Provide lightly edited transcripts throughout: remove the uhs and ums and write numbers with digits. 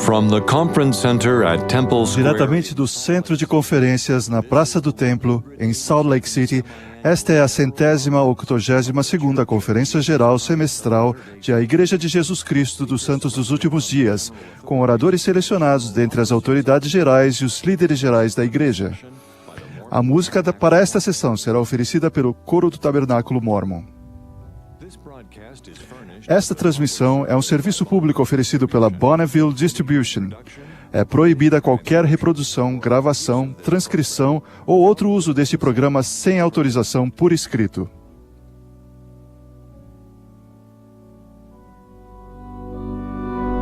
From the Conference Center at Temple Square. Diretamente do Centro de Conferências na Praça do Templo, em Salt Lake City, esta é a 182ª Conferência Geral Semestral de A Igreja de Jesus Cristo dos Santos dos Últimos Dias, com oradores selecionados dentre as autoridades gerais e os líderes gerais da Igreja. A música para esta sessão será oferecida pelo Coro do Tabernáculo Mórmon. Esta transmissão é um serviço público oferecido pela Bonneville Distribution. É proibida qualquer reprodução, gravação, transcrição ou outro uso deste programa sem autorização por escrito.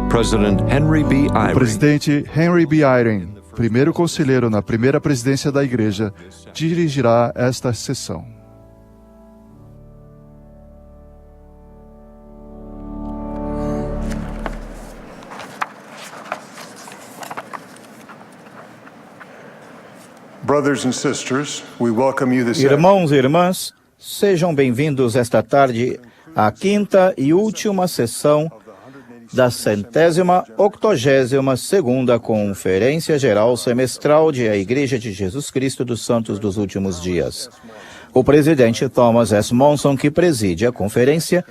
O presidente Henry B. Eyring, primeiro conselheiro na primeira presidência da Igreja, dirigirá esta sessão. Irmãos e irmãs, sejam bem-vindos esta tarde à quinta e última sessão da 182ª Conferência Geral Semestral de A Igreja de Jesus Cristo dos Santos dos Últimos Dias. O presidente Thomas S. Monson, que preside a conferência,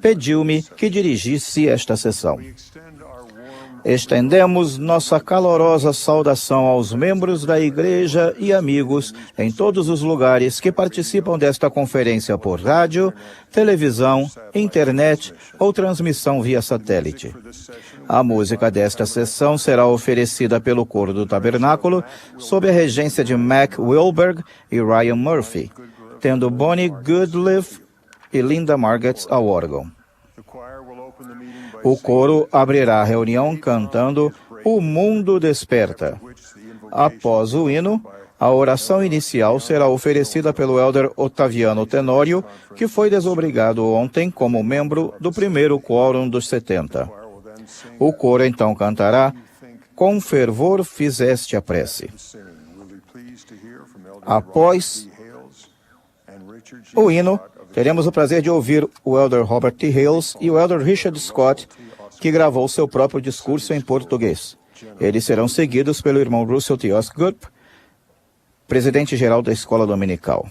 pediu-me que dirigisse esta sessão. Estendemos nossa calorosa saudação aos membros da Igreja e amigos em todos os lugares que participam desta conferência por rádio, televisão, internet ou transmissão via satélite. A música desta sessão será oferecida pelo Coro do Tabernáculo sob a regência de Mac Wilberg e Ryan Murphy, tendo Bonnie Goodliff e Linda Margetts ao órgão. O coro abrirá a reunião cantando O Mundo Desperta. Após o hino, a oração inicial será oferecida pelo Elder Otaviano Tenório, que foi desobrigado ontem como membro do primeiro quórum dos 70. O coro então cantará Com fervor fizeste a prece. Após o hino, teremos o prazer de ouvir o Elder Robert T. Hales e o Elder Richard Scott, que gravou seu próprio discurso em português. Eles serão seguidos pelo irmão Russell T. Osgood, presidente-geral da Escola Dominical.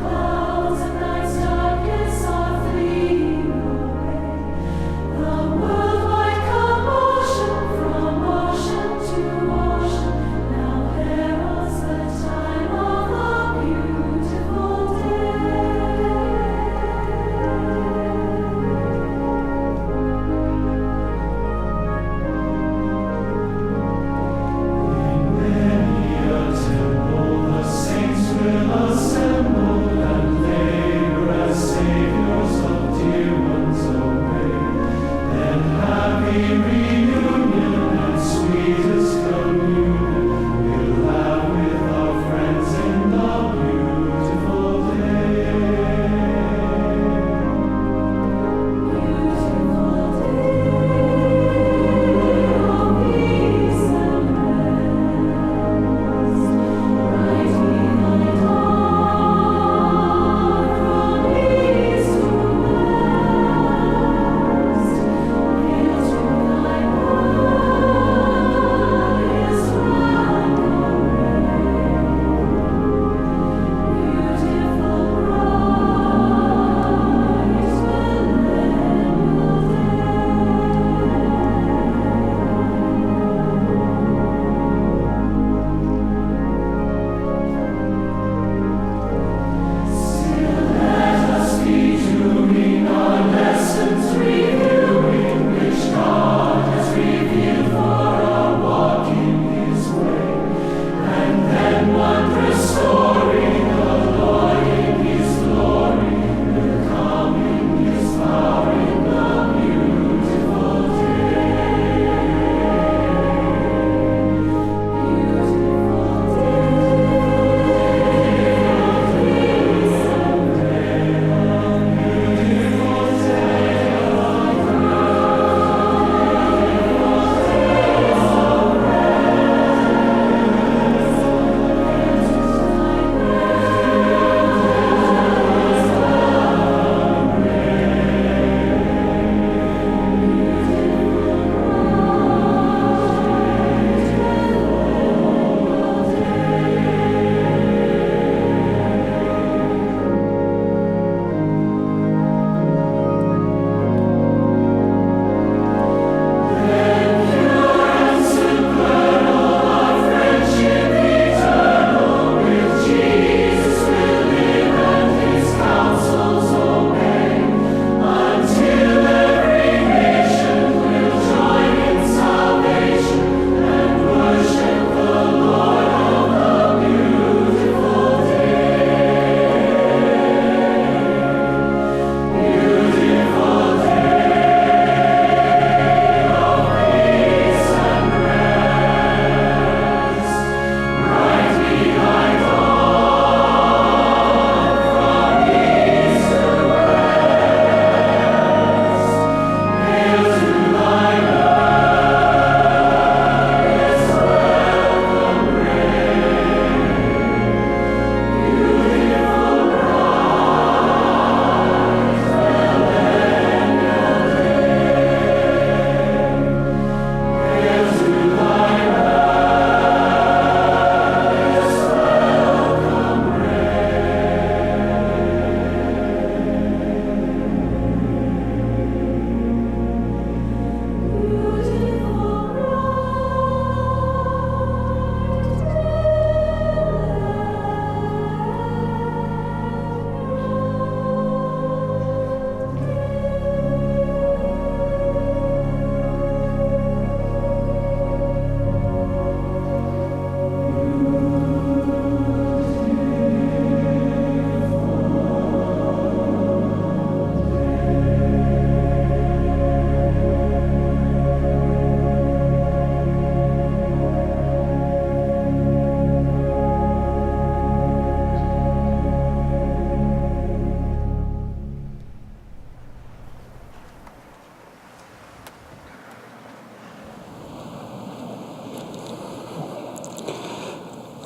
Clouds of night's darkness are fleeing.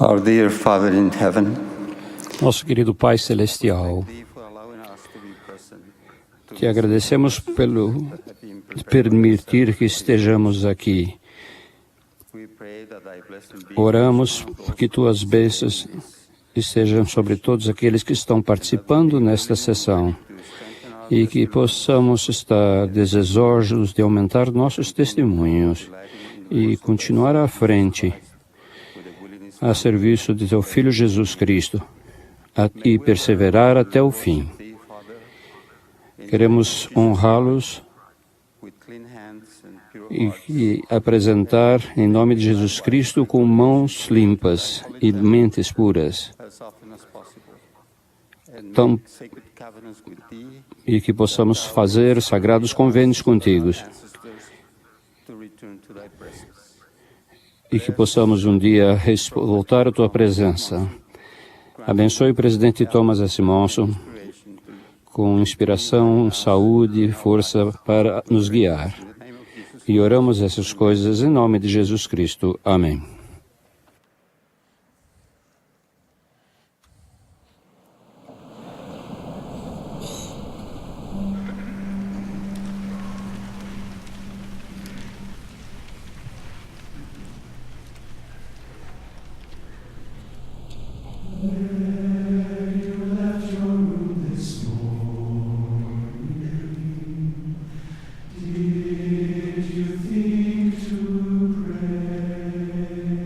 Our dear Father in heaven, Nosso querido Pai Celestial, te agradecemos pelo permitir que estejamos aqui. Oramos que tuas bênçãos estejam sobre todos aqueles que estão participando nesta sessão e que possamos estar desejosos de aumentar nossos testemunhos e continuar à frente a serviço de teu Filho Jesus Cristo e perseverar até o fim. Queremos honrá-los e apresentar em nome de Jesus Cristo com mãos limpas e mentes puras. E que possamos fazer sagrados convênios contigo. E que possamos um dia voltar à tua presença. Abençoe o presidente Thomas S. Monson com inspiração, saúde e força para nos guiar. E oramos essas coisas em nome de Jesus Cristo. Amém. Did you think to pray?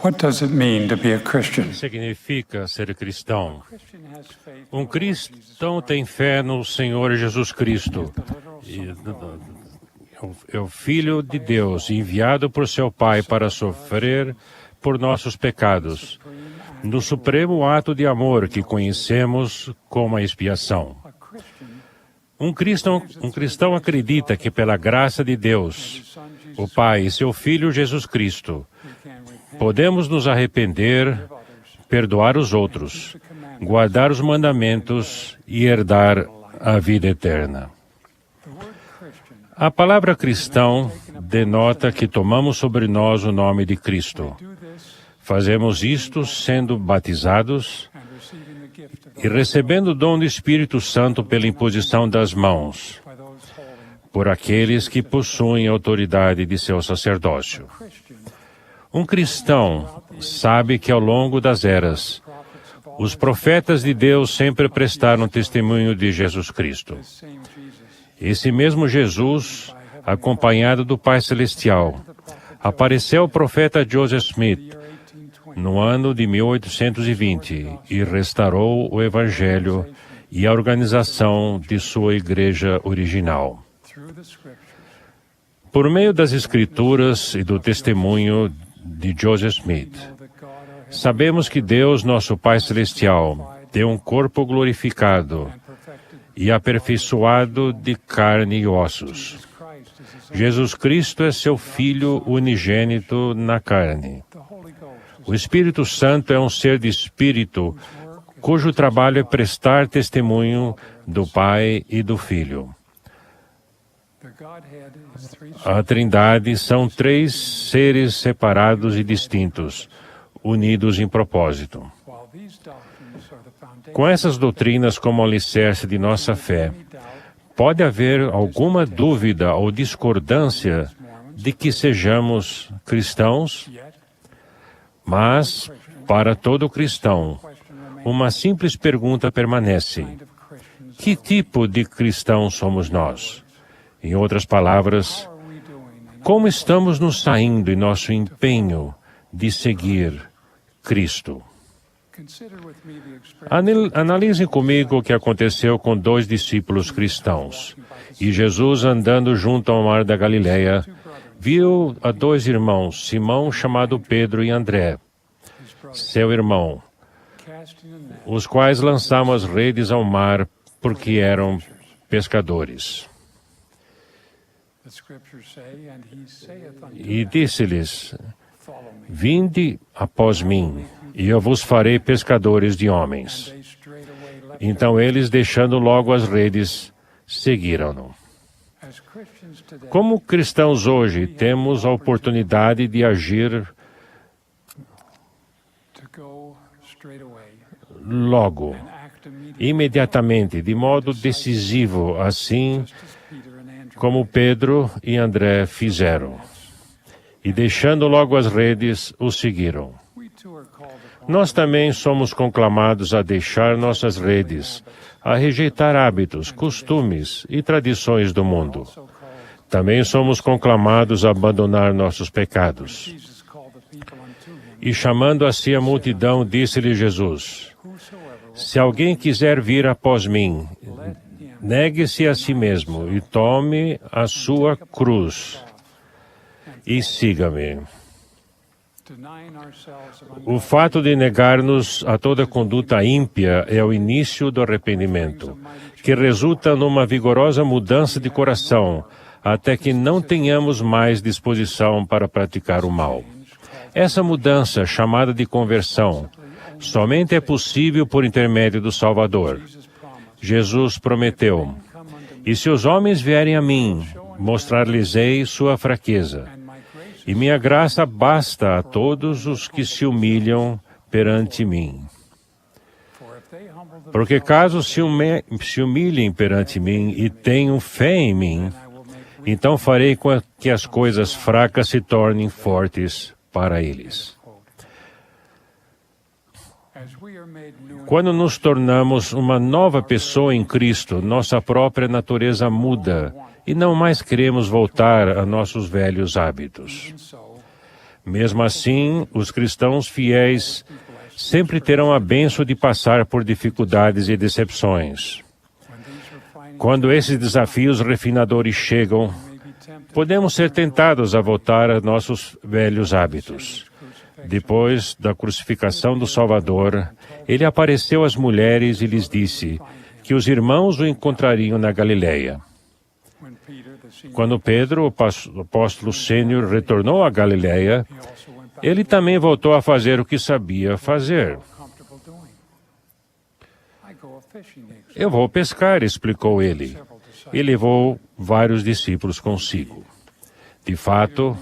What does it mean to be a Christian? Significa ser cristão. Um cristão tem fé no Senhor Jesus Cristo. É o Filho de Deus, enviado por seu Pai para sofrer por nossos pecados, no supremo ato de amor que conhecemos como a expiação. Um cristão acredita que pela graça de Deus, o Pai e seu Filho Jesus Cristo, podemos nos arrepender, perdoar os outros, guardar os mandamentos e herdar a vida eterna. A palavra cristão denota que tomamos sobre nós o nome de Cristo. Fazemos isto sendo batizados e recebendo o dom do Espírito Santo pela imposição das mãos, por aqueles que possuem a autoridade de seu sacerdócio. Um cristão sabe que ao longo das eras, os profetas de Deus sempre prestaram testemunho de Jesus Cristo. Esse mesmo Jesus, acompanhado do Pai Celestial, apareceu ao profeta Joseph Smith no ano de 1820 e restaurou o Evangelho e a organização de sua igreja original. Por meio das Escrituras e do testemunho de Joseph Smith, sabemos que Deus, nosso Pai Celestial, deu um corpo glorificado e aperfeiçoado de carne e ossos. Jesus Cristo é seu Filho unigênito na carne. O Espírito Santo é um ser de espírito, cujo trabalho é prestar testemunho do Pai e do Filho. A Trindade são três seres separados e distintos, unidos em propósito. Com essas doutrinas como alicerce de nossa fé, pode haver alguma dúvida ou discordância de que sejamos cristãos? Mas, para todo cristão, uma simples pergunta permanece: que tipo de cristão somos nós? Em outras palavras, como estamos nos saindo em nosso empenho de seguir Cristo? Analisem comigo o que aconteceu com dois discípulos cristãos. E Jesus, andando junto ao mar da Galileia, viu a dois irmãos, Simão, chamado Pedro, e André, seu irmão, os quais lançavam as redes ao mar porque eram pescadores. E disse-lhes: vinde após mim, e eu vos farei pescadores de homens. Então eles, deixando logo as redes, seguiram-no. Como cristãos hoje, temos a oportunidade de agir logo, imediatamente, de modo decisivo, assim como Pedro e André fizeram. E deixando logo as redes, os seguiram. Nós também somos conclamados a deixar nossas redes, a rejeitar hábitos, costumes e tradições do mundo. Também somos conclamados a abandonar nossos pecados. E chamando a si a multidão, disse-lhe Jesus: se alguém quiser vir após mim, negue-se a si mesmo e tome a sua cruz e siga-me. O fato de negar-nos a toda conduta ímpia é o início do arrependimento, que resulta numa vigorosa mudança de coração, até que não tenhamos mais disposição para praticar o mal. Essa mudança, chamada de conversão, somente é possível por intermédio do Salvador. Jesus prometeu: e se os homens vierem a mim, mostrar-lhes-ei sua fraqueza. E minha graça basta a todos os que se humilham perante mim. Porque caso se humilhem perante mim e tenham fé em mim, então farei com que as coisas fracas se tornem fortes para eles. Quando nos tornamos uma nova pessoa em Cristo, nossa própria natureza muda e não mais queremos voltar a nossos velhos hábitos. Mesmo assim, os cristãos fiéis sempre terão a bênção de passar por dificuldades e decepções. Quando esses desafios refinadores chegam, podemos ser tentados a voltar a nossos velhos hábitos. Depois da crucificação do Salvador, ele apareceu às mulheres e lhes disse que os irmãos o encontrariam na Galileia. Quando Pedro, o apóstolo sênior, retornou à Galileia, ele também voltou a fazer o que sabia fazer. Eu vou pescar, explicou ele. E levou vários discípulos consigo. De fato,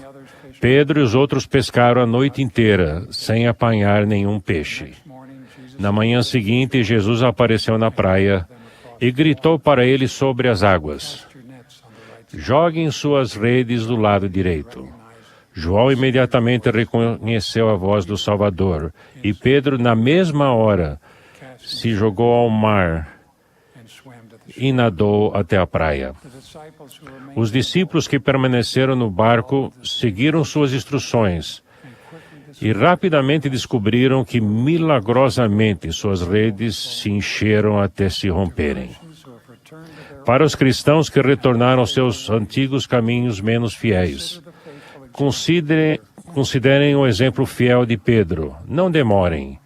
Pedro e os outros pescaram a noite inteira, sem apanhar nenhum peixe. Na manhã seguinte, Jesus apareceu na praia e gritou para eles sobre as águas: joguem suas redes do lado direito. João imediatamente reconheceu a voz do Salvador, e Pedro, na mesma hora, se jogou ao mar e nadou até a praia. Os discípulos que permaneceram no barco seguiram suas instruções e rapidamente descobriram que, milagrosamente, suas redes se encheram até se romperem. Para os cristãos que retornaram aos seus antigos caminhos menos fiéis, considerem o exemplo fiel de Pedro. Não demorem.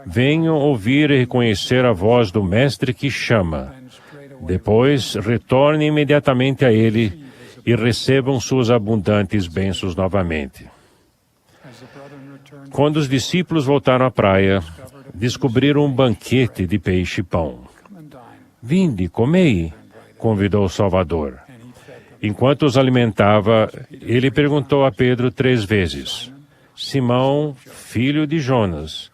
Venham ouvir e reconhecer a voz do Mestre que chama. Depois, retornem imediatamente a ele e recebam suas abundantes bênçãos novamente. Quando os discípulos voltaram à praia, descobriram um banquete de peixe e pão. Vinde, comei, convidou o Salvador. Enquanto os alimentava, ele perguntou a Pedro 3 vezes: Simão, filho de Jonas,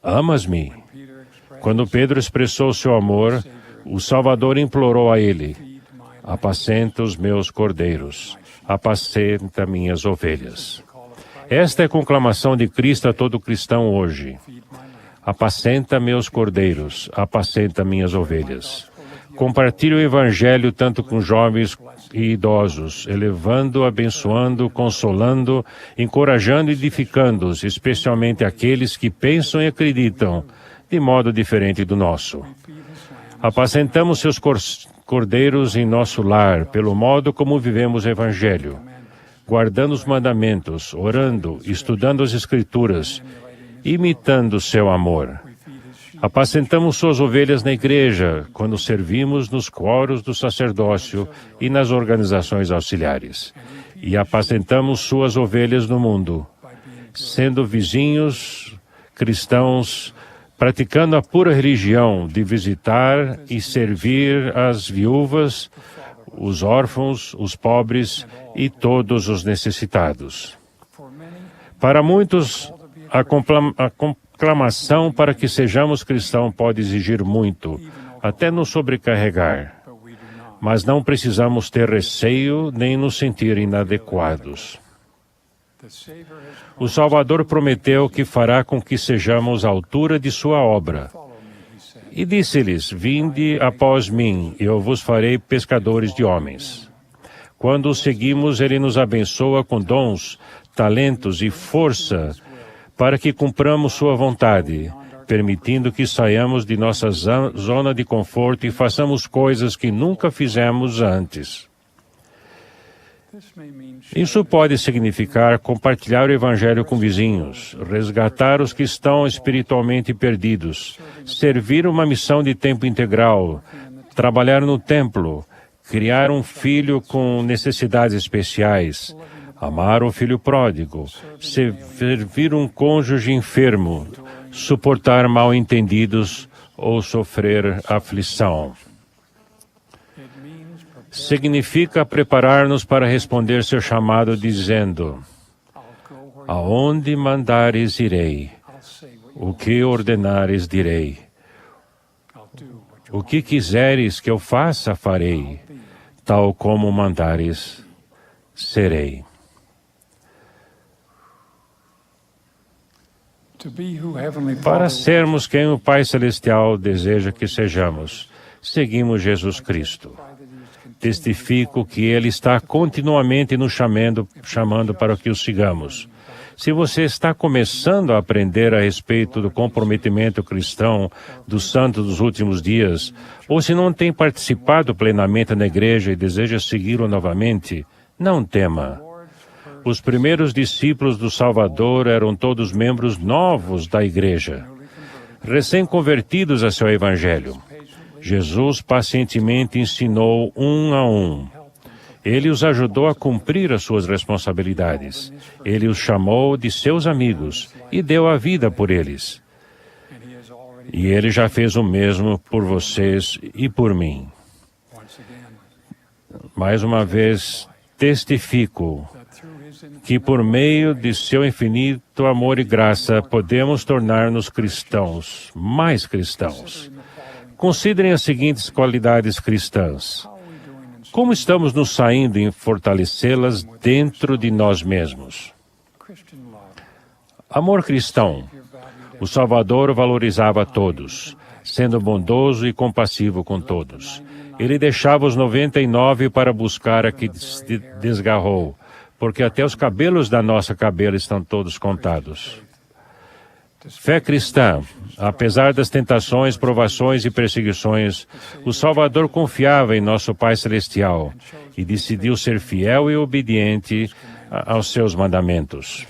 amas-me? Quando Pedro expressou seu amor, o Salvador implorou a ele: apacenta os meus cordeiros, apacenta minhas ovelhas. Esta é a conclamação de Cristo a todo cristão hoje. Apacenta meus cordeiros, apacenta minhas ovelhas. Compartilhe o Evangelho tanto com jovens e idosos, elevando, abençoando, consolando, encorajando e edificando-os, especialmente aqueles que pensam e acreditam de modo diferente do nosso. Apacentamos seus cordeiros em nosso lar, pelo modo como vivemos o Evangelho, guardando os mandamentos, orando, estudando as Escrituras, imitando seu amor. Apacentamos suas ovelhas na igreja, quando servimos nos coros do sacerdócio e nas organizações auxiliares. E apacentamos suas ovelhas no mundo, sendo vizinhos cristãos, praticando a pura religião de visitar e servir as viúvas, os órfãos, os pobres e todos os necessitados. Para muitos, a conclamação para que sejamos cristãos pode exigir muito, até nos sobrecarregar. Mas não precisamos ter receio nem nos sentir inadequados. O Salvador prometeu que fará com que sejamos à altura de sua obra. E disse-lhes: vinde após mim, e eu vos farei pescadores de homens. Quando o seguimos, ele nos abençoa com dons, talentos e força para que cumpramos sua vontade, permitindo que saiamos de nossa zona de conforto e façamos coisas que nunca fizemos antes. Isso pode significar compartilhar o Evangelho com vizinhos, resgatar os que estão espiritualmente perdidos, servir uma missão de tempo integral, trabalhar no templo, criar um filho com necessidades especiais, amar o filho pródigo, servir um cônjuge enfermo, suportar mal-entendidos ou sofrer aflição. Significa preparar-nos para responder seu chamado dizendo: aonde mandares irei, o que ordenares direi, o que quiseres que eu faça farei, tal como mandares serei. Para sermos quem o Pai Celestial deseja que sejamos, seguimos Jesus Cristo. testifico que Ele está continuamente nos chamando para que o sigamos. Se você está começando a aprender a respeito do comprometimento cristão dos santos dos últimos dias, ou se não tem participado plenamente na igreja e deseja segui-lo novamente, não tema. Os primeiros discípulos do Salvador eram todos membros novos da igreja, recém-convertidos a seu evangelho. Jesus pacientemente ensinou um a um. Ele os ajudou a cumprir as suas responsabilidades. Ele os chamou de seus amigos e deu a vida por eles. E Ele já fez o mesmo por vocês e por mim. Mais uma vez, testifico que por meio de seu infinito amor e graça podemos tornar-nos cristãos, mais cristãos. Considerem as seguintes qualidades cristãs. Como estamos nos saindo em fortalecê-las dentro de nós mesmos? Amor cristão. O Salvador valorizava todos, sendo bondoso e compassivo com todos. Ele deixava os 99 para buscar a que se desgarrou, porque até os cabelos da nossa cabeça estão todos contados. Fé cristã. Apesar das tentações, provações e perseguições, o Salvador confiava em nosso Pai Celestial e decidiu ser fiel e obediente aos seus mandamentos.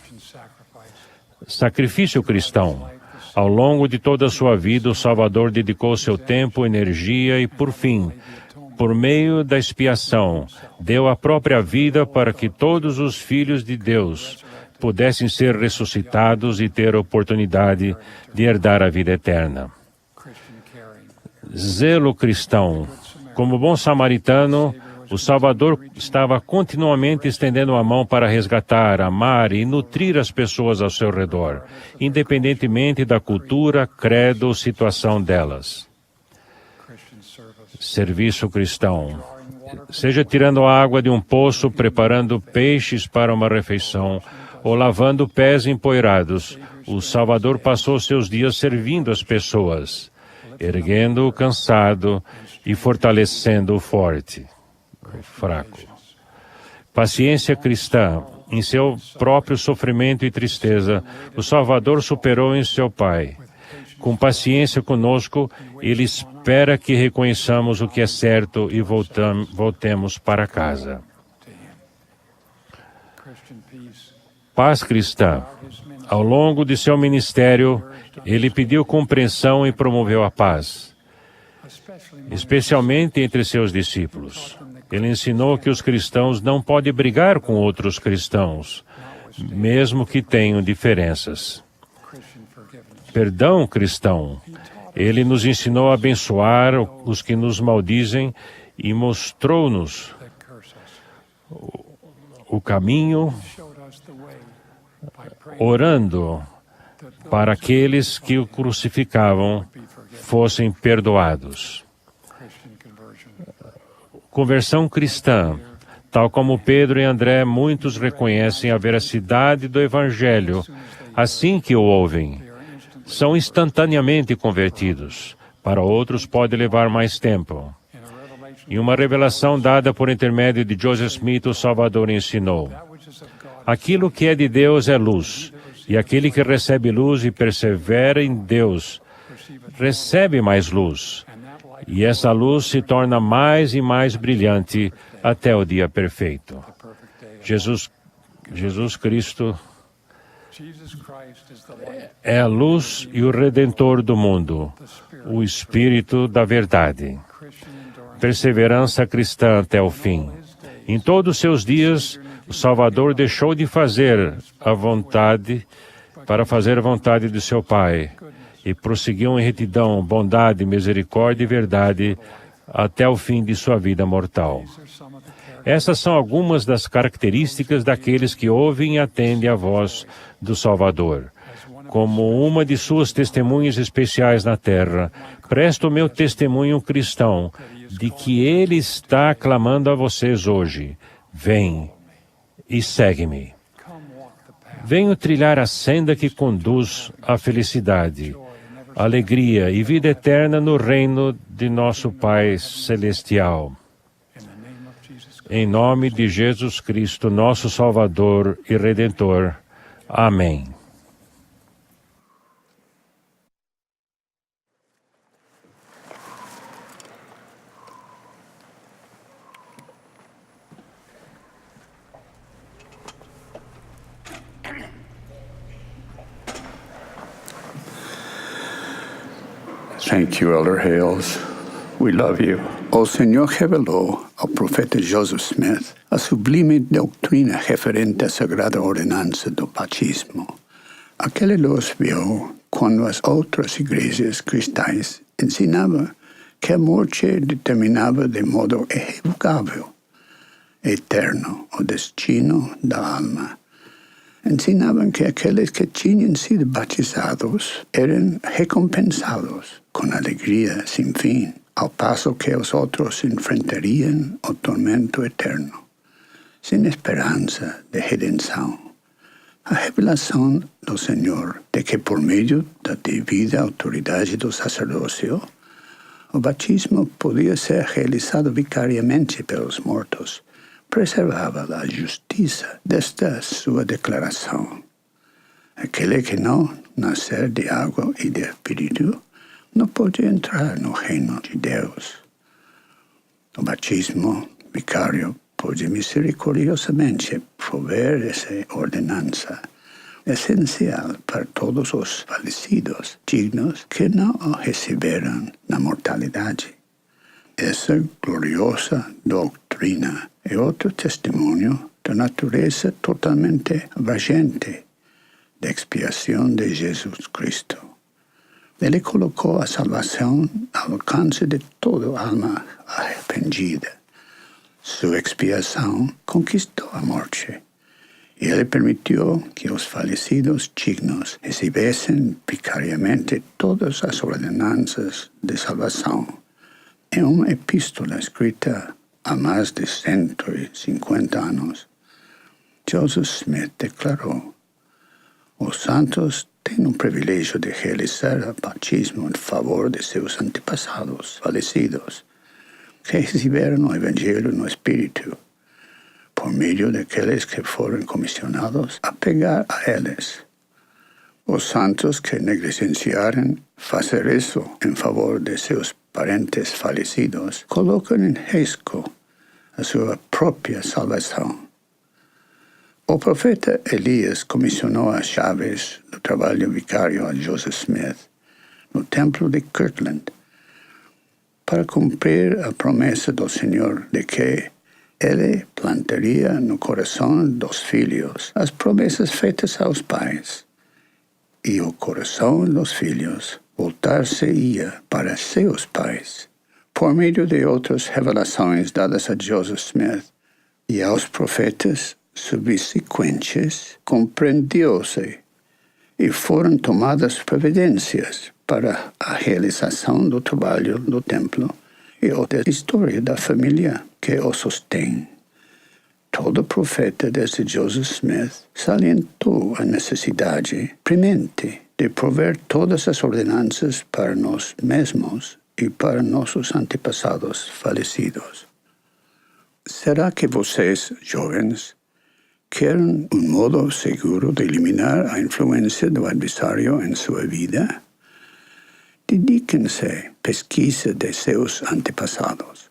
Sacrifício cristão. Ao longo de toda a sua vida, o Salvador dedicou seu tempo, energia e, por fim, por meio da expiação, deu a própria vida para que todos os filhos de Deus pudessem ser ressuscitados e ter a oportunidade de herdar a vida eterna. Zelo cristão. Como bom samaritano, o Salvador estava continuamente estendendo a mão para resgatar, amar e nutrir as pessoas ao seu redor, independentemente da cultura, credo ou situação delas. Serviço cristão. Seja tirando a água de um poço, preparando peixes para uma refeição, ou lavando pés empoeirados, o Salvador passou seus dias servindo as pessoas, erguendo o cansado e fortalecendo o forte, o fraco. Paciência cristã. Em seu próprio sofrimento e tristeza, o Salvador superou em seu Pai. Com paciência conosco, Ele espera que reconheçamos o que é certo e voltemos para casa. Paz cristã. Ao longo de seu ministério, Ele pediu compreensão e promoveu a paz, especialmente entre seus discípulos. Ele ensinou que os cristãos não podem brigar com outros cristãos, mesmo que tenham diferenças. Perdão cristão. Ele nos ensinou a abençoar os que nos maldizem e mostrou-nos o caminho, orando para aqueles que o crucificavam fossem perdoados. Conversão cristã. Tal como Pedro e André, muitos reconhecem a veracidade do Evangelho assim que o ouvem. São instantaneamente convertidos. Para outros pode levar mais tempo. Em uma revelação dada por intermédio de Joseph Smith, o Salvador ensinou: aquilo que é de Deus é luz, e aquele que recebe luz e persevera em Deus recebe mais luz. E essa luz se torna mais e mais brilhante até o dia perfeito. Jesus Cristo é a luz e o Redentor do mundo, o Espírito da verdade. Perseverança cristã até o fim. Em todos os seus dias, o Salvador deixou de fazer a vontade para fazer a vontade de seu Pai e prosseguiu em retidão, bondade, misericórdia e verdade até o fim de sua vida mortal. Essas são algumas das características daqueles que ouvem e atendem a voz do Salvador. Como uma de suas testemunhas especiais na terra, presto o meu testemunho cristão de que Ele está clamando a vocês hoje: vem e segue-me. Venho trilhar a senda que conduz à felicidade, alegria e vida eterna no reino de nosso Pai Celestial. Em nome de Jesus Cristo, nosso Salvador e Redentor. Amém. Thank you, Elder Hales. We love you. O Senhor revelou ao profeta Joseph Smith a sublime doutrina referente à sagrada ordenança do batismo. Aquele los viu quando as outras igrejas cristãs ensinavam que a morte determinava de modo irrevogável, eterno, o destino da alma. Ensinavam que aqueles que tinham sido batizados eram recompensados com alegria sem fim, ao passo que os outros enfrentariam o tormento eterno, sem esperança de redenção. A revelação do Senhor de que, por meio da devida autoridade do sacerdócio, o batismo podia ser realizado vicariamente pelos mortos, preservava a justiça desta sua declaração. Aquele que não nascer de água e de espírito não pode entrar no reino de Deus. O batismo vicário pode misericordiosamente prover essa ordenança essencial para todos os falecidos dignos que não o receberam na mortalidade. Essa gloriosa doutrina é outro testemunho da natureza totalmente abrangente da expiação de Jesus Cristo. Ele colocou a salvação ao alcance de toda alma arrependida. Sua expiação conquistou a morte. E ele permitiu que os falecidos dignos recebessem vicariamente todas as ordenanças de salvação. Em uma epístola escrita há mais de 150 anos, Joseph Smith declarou: os santos têm o privilégio de realizar o batismo em favor de seus antepassados falecidos, que receberam o Evangelho no Espírito, por meio daqueles que foram comissionados a pegar a eles. Os santos que negligenciaram fazer isso em favor de seus parentes falecidos colocam em risco a sua própria salvação. O profeta Elias comissionou as chaves do trabalho vicário a Joseph Smith no templo de Kirtland para cumprir a promessa do Senhor de que ele plantaria no coração dos filhos as promessas feitas aos pais, e o coração dos filhos voltar-se-ia para seus pais, por meio de outras revelações dadas a Joseph Smith e aos profetas subsequentes, compreendeu-se e foram tomadas providências para a realização do trabalho do templo e da história da família que o sustém. Todo profeta desde Joseph Smith salientou a necessidade premente de prover todas as ordenanças para nós mesmos e para nossos antepassados falecidos. Será que vocês, jovens, querem modo seguro de eliminar a influência do adversário em sua vida? Dediquem-se à pesquisa de seus antepassados.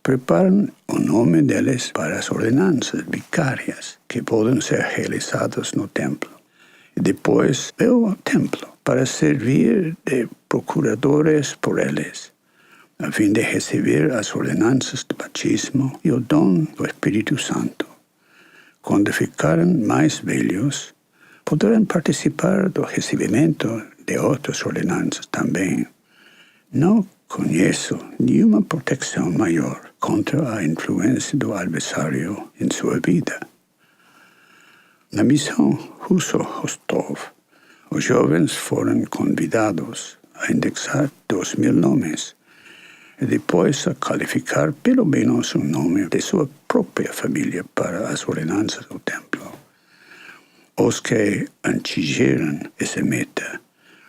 Preparem o nome deles para as ordenanças vicárias que podem ser realizadas no templo. E depois vão ao templo para servir de procuradores por eles, a fim de receber as ordenanças do batismo e o dom do Espírito Santo. Quando ficarem mais velhos, poderão participar do recebimento de outras ordenanças também. Não conheço nenhuma proteção maior contra a influência do adversário em sua vida. Na missão Russo-Rostov, os jovens foram convidados a indexar 2.000 nomes e depois a qualificar pelo menos um nome de sua própria família para as ordenanças do templo. Os que atingiram essa meta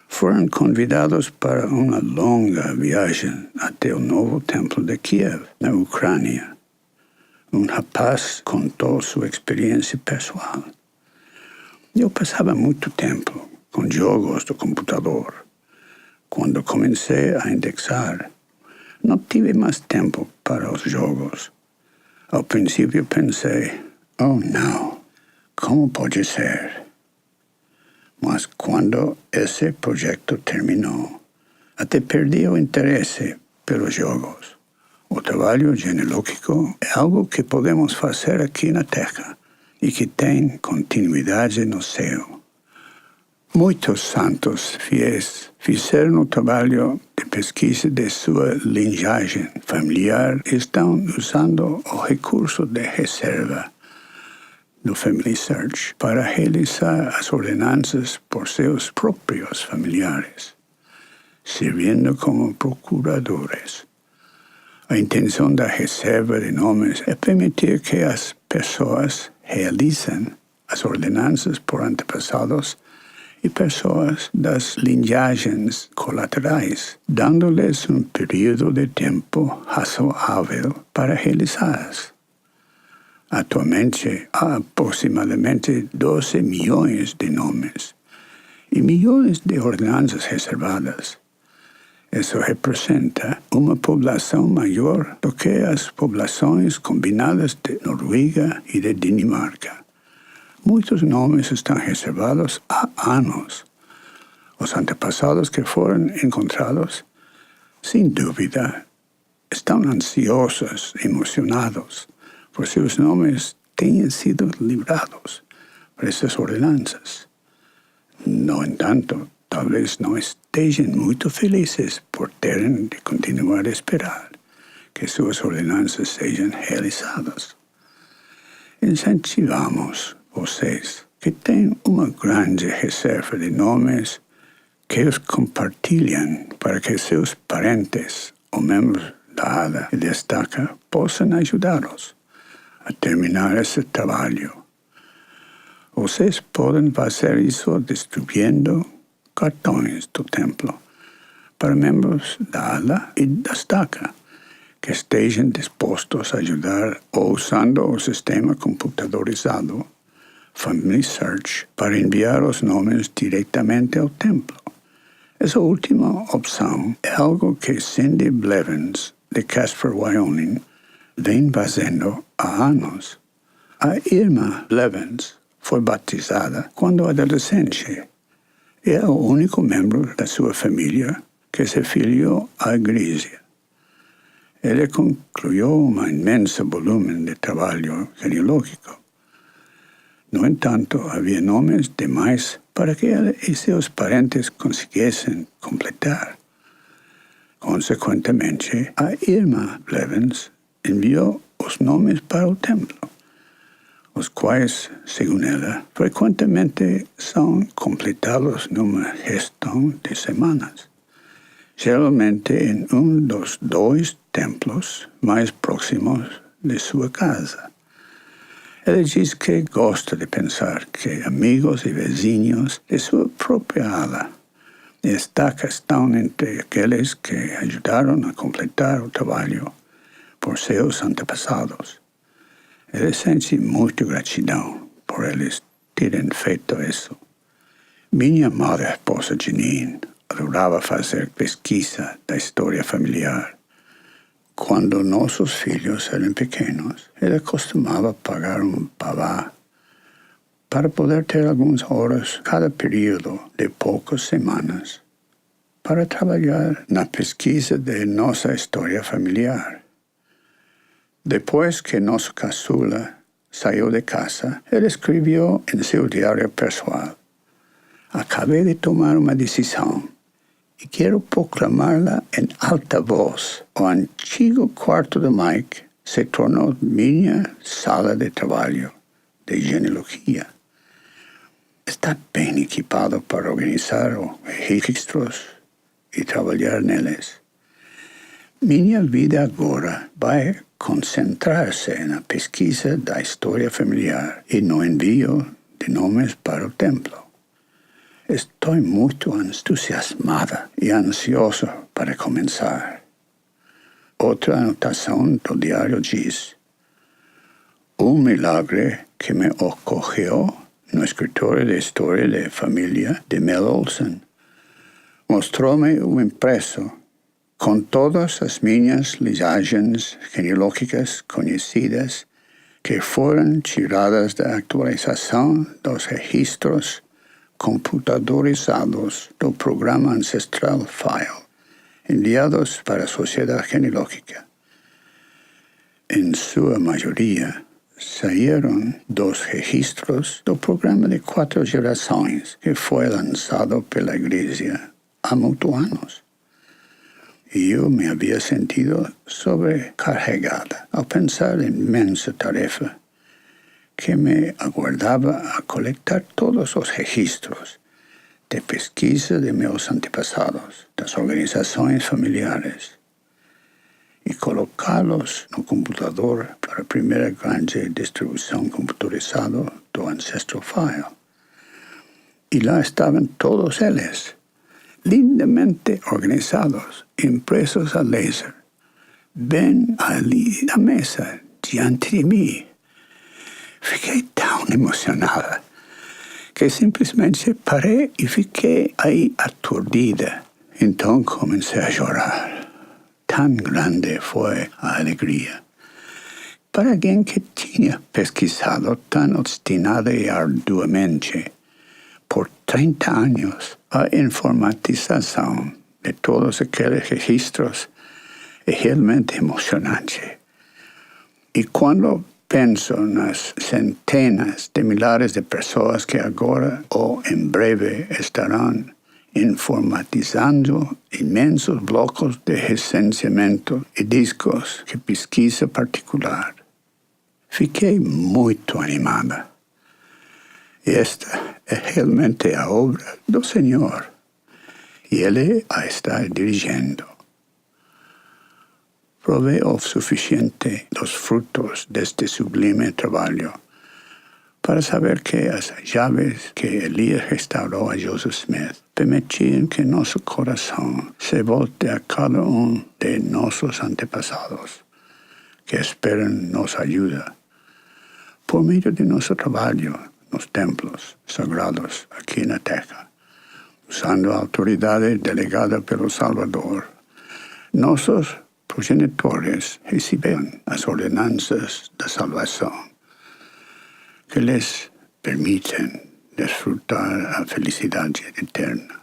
foram convidados para uma longa viagem até o novo templo de Kiev, na Ucrânia. um rapaz contou sua experiência pessoal. Eu passava muito tempo com jogos do computador. Quando comecei a indexar, não tive mais tempo para os jogos. Ao princípio pensei, oh não, como pode ser? Mas quando esse projeto terminou, até perdi o interesse pelos jogos. O trabalho genealógico é algo que podemos fazer aqui na Terra e que tem continuidade no céu. Muitos santos fiéis fizeram o trabalho de pesquisa de sua linhagem familiar e estão usando o recurso de reserva do Family Search para realizar as ordenanças por seus próprios familiares, servindo como procuradores. A intenção da reserva de nomes é permitir que as pessoas realizem as ordenanças por antepassados e pessoas das linhagens colaterais, dando-lhes um período de tempo razoável para realizá-las. Atualmente, há aproximadamente 12 milhões de nomes e milhões de ordenanças reservadas. Isso representa uma população maior do que as populações combinadas de Noruega e de Dinamarca. Muitos nomes estão reservados há anos. Os antepassados que foram encontrados, sem dúvida, estão ansiosos, emocionados, por seus nomes tenham sido livrados por essas ordenanças. No entanto, talvez não estejam muito felizes por terem de continuar a esperar que suas ordenanças sejam realizadas. Incentivamos vocês que têm uma grande reserva de nomes que os compartilhem para que seus parentes ou membros da ADA e Destaca possam ajudá-los a terminar esse trabalho. Vocês podem fazer isso distribuindo cartões do templo para membros da ADA e Destaca que estejam dispostos a ajudar ou usando o sistema computadorizado Family Search para enviar os nomes diretamente ao templo. Essa última opção é algo que Cindy Blevins, de Casper, Wyoming, vem fazendo há anos. A Irma Blevins foi batizada quando adolescente. É o único membro da sua família que se filiou à igreja. Ele concluiu um imenso volume de trabalho genealógico. No entanto, havia nomes demais para que ele e seus parentes conseguissem completar. Consequentemente, a Irma Blevins enviou os nomes para o templo, os quais, segundo ela, frequentemente são completados numa gestão de semanas, geralmente em um dos 2 templos mais próximos de sua casa. Ela diz que gosta de pensar que amigos e vizinhos de sua própria ala estão entre aqueles que ajudaram a completar o trabalho por seus antepassados. Ela sente muita gratidão por eles terem feito isso. Minha amada esposa Janine adorava fazer pesquisa da história familiar. Quando nossos filhos eram pequenos, ela costumava pagar um babá para poder ter algumas horas cada período de poucas semanas para trabalhar na pesquisa de nossa história familiar. Depois que nosso caçula saiu de casa, ele escreveu em seu diário pessoal: "Acabei de tomar uma decisão e quero proclamá-la em alta voz. O antigo quarto de Mike se tornou minha sala de trabalho de genealogia. Está bem equipado para organizar os registros e trabalhar neles. Minha vida agora vai concentrar-se na pesquisa da história familiar e no envio de nomes para o templo. Estou muito entusiasmada e ansiosa para começar." Outra anotação do diário diz: Un milagre que me ocorrió no escritor de historia de familia de Mel Olson. Mostróme un impreso con todas las minhas ligagens genealógicas conhecidas que fueron tiradas de actualización dos registros computadorizados do programa Ancestral File, enviados para a Sociedade Genealógica. En sua maioria, saíram dos registros do programa de 4 gerações que foi lançado pela Igreja há muitos anos. E eu me havia sentido sobrecarregada ao pensar na imensa tarefa que me aguardava a coletar todos os registros de pesquisa de meus antepassados, das organizações familiares, e colocá-los no computador para a primeira grande distribuição computadorizada do Ancestral File. E lá estavam todos eles, lindamente organizados, impresos a laser, bem ali na mesa, diante de mim. Fiquei tão emocionada que simplesmente parei e fiquei aí aturdida. Então comecei a chorar. Tão grande foi a alegria. Para alguém que tinha pesquisado tão obstinada e arduamente por 30 anos a informatização de todos aqueles registros, é realmente emocionante. E quando penso nas centenas de milhares de pessoas que agora ou em breve estarão informatizando imensos blocos de recenseamento e discos de pesquisa particular, fiquei muito animada. E esta é realmente a obra do Senhor, e Ele a está dirigindo. Provei o suficiente dos frutos deste sublime trabalho para saber que as chaves que Elias restaurou a Joseph Smith permitiam que nosso coração se volte a cada de nossos antepassados, que esperam nossa ajuda, por meio de nosso trabalho nos templos sagrados aqui na Terra, usando a autoridade delegada pelo Salvador. Nossos progenitores receberam as ordenanças da salvação, que lhes permitem desfrutar a felicidade eterna.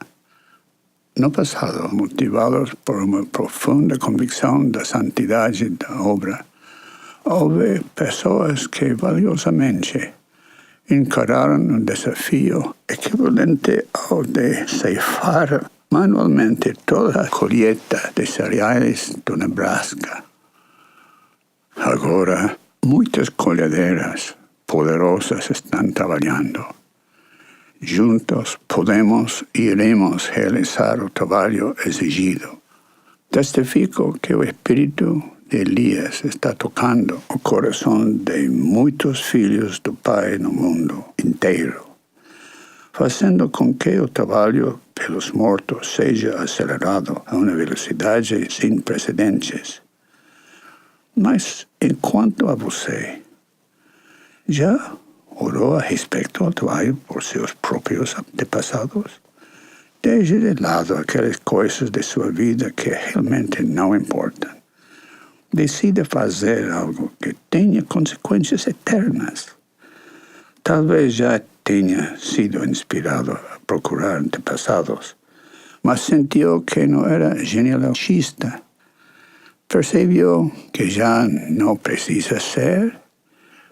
No passado, motivados por uma profunda convicção da santidade da obra, houve pessoas que valiosamente encararam um desafio equivalente ao de ceifar manualmente toda a colheita de cereais do Nebraska. Agora, muitas colhedeiras poderosas estão trabalhando. Juntos podemos e iremos realizar o trabalho exigido. Testifico que o Espírito de Elias está tocando o coração de muitos filhos do Pai no mundo inteiro, fazendo com que o trabalho pelos mortos seja acelerado a uma velocidade sem precedentes. Mas, enquanto a você, já orou a respeito ao trabalho por seus próprios antepassados? Deixe de lado aquelas coisas de sua vida que realmente não importam. Decida fazer algo que tenha consequências eternas. Talvez já tenha sido inspirado a procurar antepassados, mas sentiu que não era genealogista. Percebeu que já não precisa ser.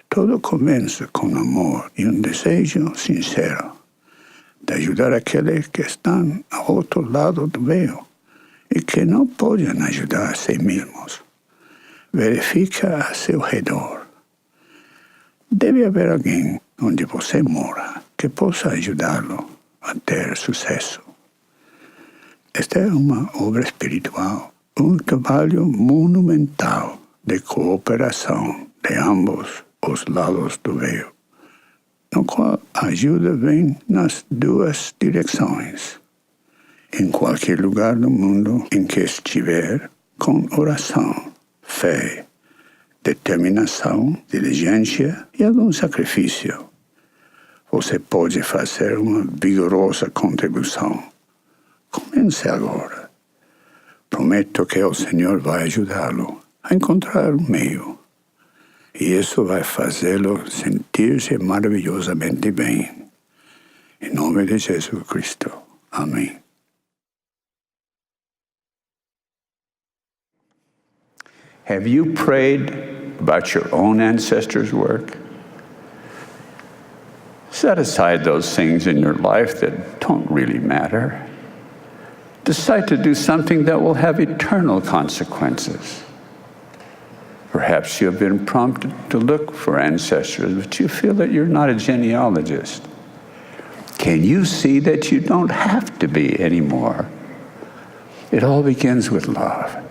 Todo começa com amor e um desejo sincero de ajudar aqueles que estão ao outro lado do véu e que não podem ajudar a si mesmos. Verifica a seu redor. Deve haver alguém onde você mora que possa ajudá-lo a ter sucesso. Esta é uma obra espiritual, um trabalho monumental de cooperação de ambos os lados do véu, no qual a ajuda vem nas duas direções. Em qualquer lugar do mundo em que estiver, com oração, fé, determinação, diligência e algum sacrifício, você pode fazer uma vigorosa contribuição. Comece agora. Prometo que o Senhor vai ajudá-lo a encontrar um meio. E isso vai fazê-lo sentir-se maravilhosamente bem. Em nome de Jesus Cristo. Amém. Have you prayed about your own ancestors' work? Set aside those things in your life that don't really matter. Decide to do something that will have eternal consequences. Perhaps you have been prompted to look for ancestors, but you feel that you're not a genealogist. Can you see that you don't have to be anymore? It all begins with love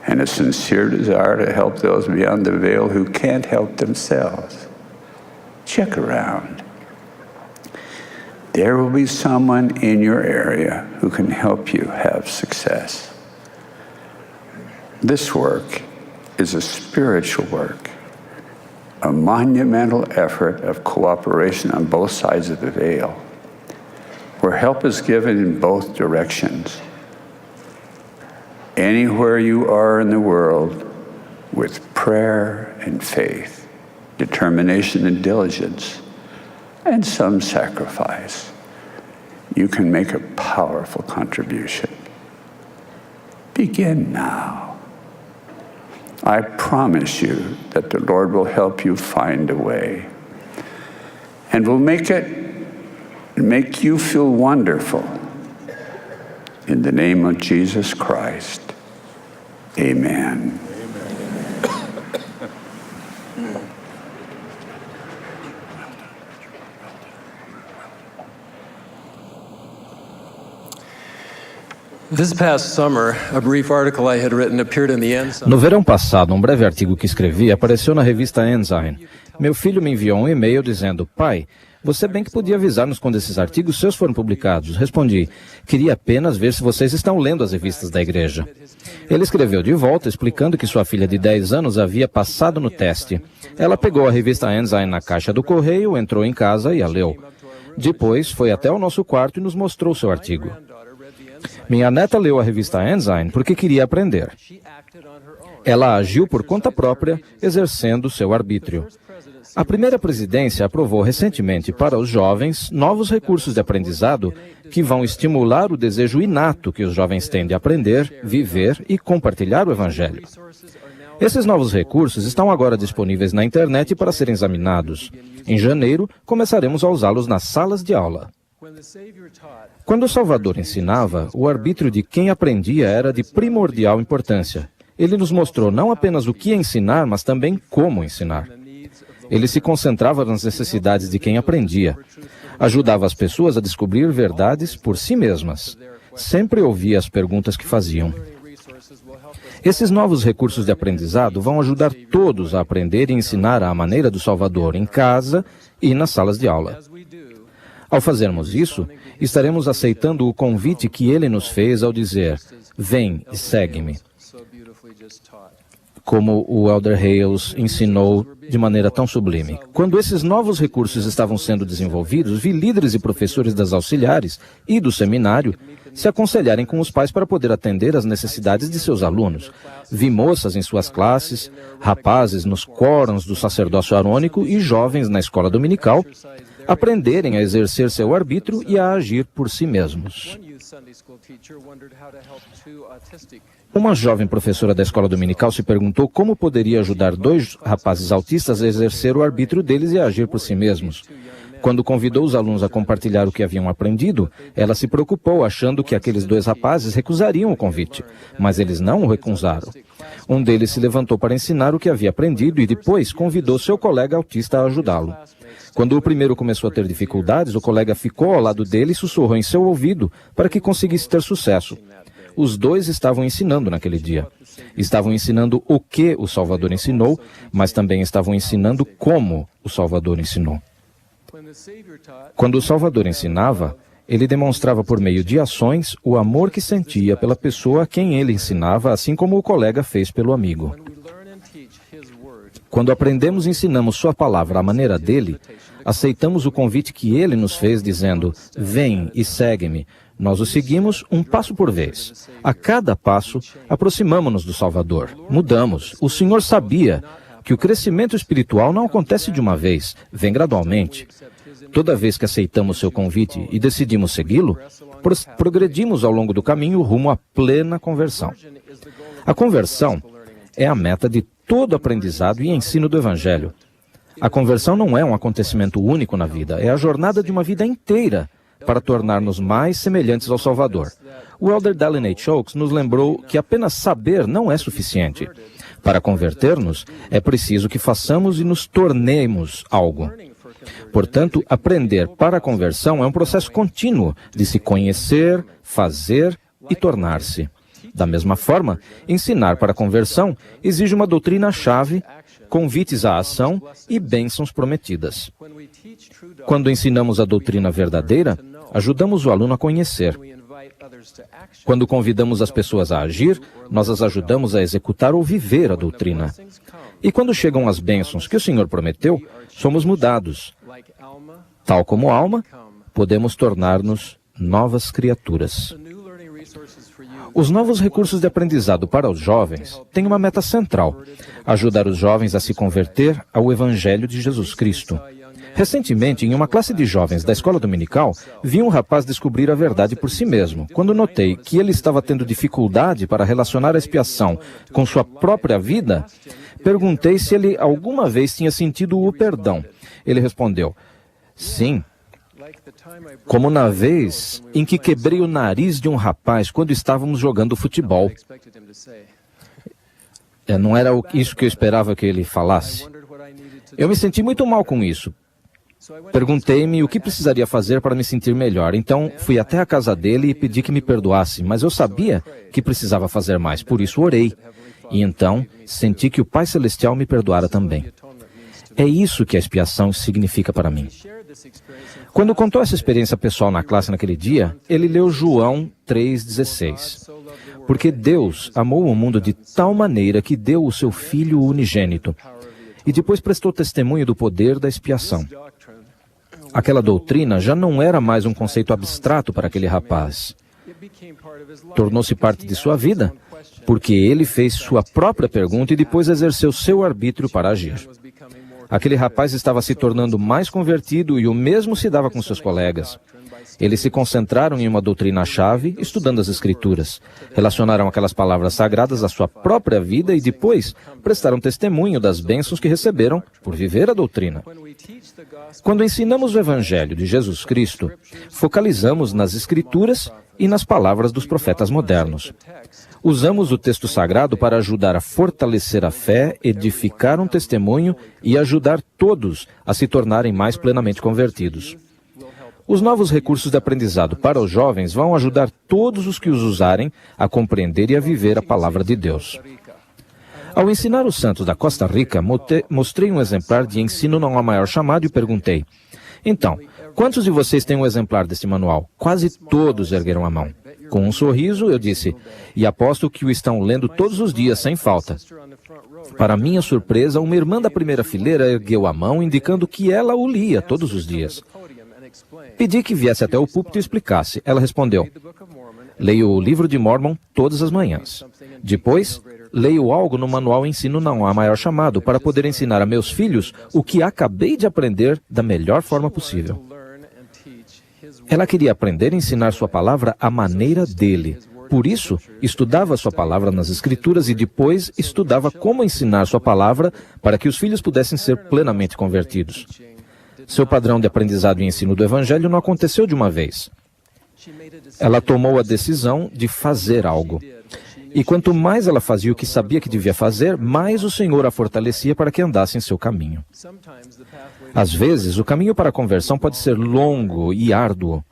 and a sincere desire to help those beyond the veil who can't help themselves. Check around. There will be someone in your area who can help you have success. This work is a spiritual work, a monumental effort of cooperation on both sides of the veil, where help is given in both directions. Anywhere you are in the world, with prayer and faith, determination and diligence, and some sacrifice, you can make a powerful contribution. Begin now. I promise you that the Lord will help you find a way and will make you feel wonderful. In the name of Jesus Christ, amen. This past summer, a brief article I had written appeared in the Ensign. No verão passado, um breve artigo que escrevi apareceu na revista Ensign. Meu filho me enviou um e-mail dizendo: pai, você bem que podia avisar-nos quando esses artigos seus foram publicados. Respondi: queria apenas ver se vocês estão lendo as revistas da igreja. Ele escreveu de volta explicando que sua filha de 10 anos havia passado no teste. Ela pegou a revista Ensign na caixa do correio, entrou em casa e a leu. Depois foi até o nosso quarto e nos mostrou seu artigo. Minha neta leu a revista Ensign porque queria aprender. Ela agiu por conta própria, exercendo seu arbítrio. A primeira presidência aprovou recentemente para os jovens novos recursos de aprendizado que vão estimular o desejo inato que os jovens têm de aprender, viver e compartilhar o Evangelho. Esses novos recursos estão agora disponíveis na internet para serem examinados. Em janeiro, começaremos a usá-los nas salas de aula. Quando o Salvador ensinava, o arbítrio de quem aprendia era de primordial importância. Ele nos mostrou não apenas o que ensinar, mas também como ensinar. Ele se concentrava nas necessidades de quem aprendia. Ajudava as pessoas a descobrir verdades por si mesmas. Sempre ouvia as perguntas que faziam. Esses novos recursos de aprendizado vão ajudar todos a aprender e ensinar à maneira do Salvador em casa e nas salas de aula. Ao fazermos isso, estaremos aceitando o convite que ele nos fez ao dizer: vem e segue-me. Como o Elder Hales ensinou de maneira tão sublime. Quando esses novos recursos estavam sendo desenvolvidos, vi líderes e professores das auxiliares e do seminário se aconselharem com os pais para poder atender às necessidades de seus alunos. Vi moças em suas classes, rapazes nos quórums do sacerdócio arônico e jovens na escola dominical aprenderem a exercer seu arbítrio e a agir por si mesmos. Uma jovem professora da escola dominical se perguntou como poderia ajudar 2 rapazes autistas a exercer o arbítrio deles e a agir por si mesmos. Quando convidou os alunos a compartilhar o que haviam aprendido, ela se preocupou, achando que aqueles 2 rapazes recusariam o convite, mas eles não o recusaram. Um deles se levantou para ensinar o que havia aprendido e depois convidou seu colega autista a ajudá-lo. Quando o primeiro começou a ter dificuldades, o colega ficou ao lado dele e sussurrou em seu ouvido para que conseguisse ter sucesso. Os 2 estavam ensinando naquele dia. Estavam ensinando o que o Salvador ensinou, mas também estavam ensinando como o Salvador ensinou. Quando o Salvador ensinava, ele demonstrava por meio de ações o amor que sentia pela pessoa a quem ele ensinava, assim como o colega fez pelo amigo. Quando aprendemos e ensinamos sua palavra à maneira dele, aceitamos o convite que ele nos fez dizendo, vem e segue-me. Nós o seguimos um passo por vez. A cada passo, aproximamo-nos do Salvador. Mudamos. O Senhor sabia que o crescimento espiritual não acontece de uma vez, vem gradualmente. Toda vez que aceitamos seu convite e decidimos segui-lo, progredimos ao longo do caminho rumo à plena conversão. A conversão é a meta de todo aprendizado e ensino do Evangelho. A conversão não é um acontecimento único na vida, é a jornada de uma vida inteira para tornar-nos mais semelhantes ao Salvador. O elder Dallin H. Oaks nos lembrou que apenas saber não é suficiente. Para converter-nos, é preciso que façamos e nos tornemos algo. Portanto, aprender para a conversão é um processo contínuo de se conhecer, fazer e tornar-se. Da mesma forma, ensinar para a conversão exige uma doutrina-chave, convites à ação e bênçãos prometidas. Quando ensinamos a doutrina verdadeira, ajudamos o aluno a conhecer. Quando convidamos as pessoas a agir, nós as ajudamos a executar ou viver a doutrina. E quando chegam as bênçãos que o Senhor prometeu, somos mudados. Tal como Alma, podemos tornar-nos novas criaturas. Os novos recursos de aprendizado para os jovens têm uma meta central: ajudar os jovens a se converter ao Evangelho de Jesus Cristo. Recentemente, em uma classe de jovens da escola dominical, vi um rapaz descobrir a verdade por si mesmo. Quando notei que ele estava tendo dificuldade para relacionar a expiação com sua própria vida, perguntei se ele alguma vez tinha sentido o perdão. Ele respondeu, sim, como na vez em que quebrei o nariz de um rapaz quando estávamos jogando futebol. Não era isso que eu esperava que ele falasse. Eu me senti muito mal com isso. Perguntei-me o que precisaria fazer para me sentir melhor. Então, fui até a casa dele e pedi que me perdoasse, mas eu sabia que precisava fazer mais, por isso orei. E então, senti que o Pai Celestial me perdoara também. É isso que a expiação significa para mim. Quando contou essa experiência pessoal na classe naquele dia, ele leu João 3,16. Porque Deus amou o mundo de tal maneira que deu o seu Filho unigênito. E depois prestou testemunho do poder da expiação. Aquela doutrina já não era mais um conceito abstrato para aquele rapaz. Tornou-se parte de sua vida, porque ele fez sua própria pergunta e depois exerceu seu arbítrio para agir. Aquele rapaz estava se tornando mais convertido e o mesmo se dava com seus colegas. Eles se concentraram em uma doutrina-chave, estudando as Escrituras. Relacionaram aquelas palavras sagradas à sua própria vida e depois prestaram testemunho das bênçãos que receberam por viver a doutrina. Quando ensinamos o Evangelho de Jesus Cristo, focalizamos nas Escrituras e nas palavras dos profetas modernos. Usamos o texto sagrado para ajudar a fortalecer a fé, edificar um testemunho e ajudar todos a se tornarem mais plenamente convertidos. Os novos recursos de aprendizado para os jovens vão ajudar todos os que os usarem a compreender e a viver a palavra de Deus. Ao ensinar os santos da Costa Rica, mostrei um exemplar de ensino não há maior chamado e perguntei, então, quantos de vocês têm um exemplar desse manual? Quase todos ergueram a mão. Com um sorriso, eu disse, e aposto que o estão lendo todos os dias, sem falta. Para minha surpresa, uma irmã da primeira fileira ergueu a mão, indicando que ela o lia todos os dias. Pedi que viesse até o púlpito e explicasse. Ela respondeu, leio o livro de Mormon todas as manhãs. Depois, leio algo no manual Ensino Não Há Maior Chamado para poder ensinar a meus filhos o que acabei de aprender da melhor forma possível. Ela queria aprender a ensinar sua palavra à maneira dele. Por isso, estudava sua palavra nas Escrituras e depois estudava como ensinar sua palavra para que os filhos pudessem ser plenamente convertidos. Seu padrão de aprendizado e ensino do Evangelho não aconteceu de uma vez. Ela tomou a decisão de fazer algo. E quanto mais ela fazia o que sabia que devia fazer, mais o Senhor a fortalecia para que andasse em seu caminho. Às vezes, o caminho para a conversão pode ser longo e árduo.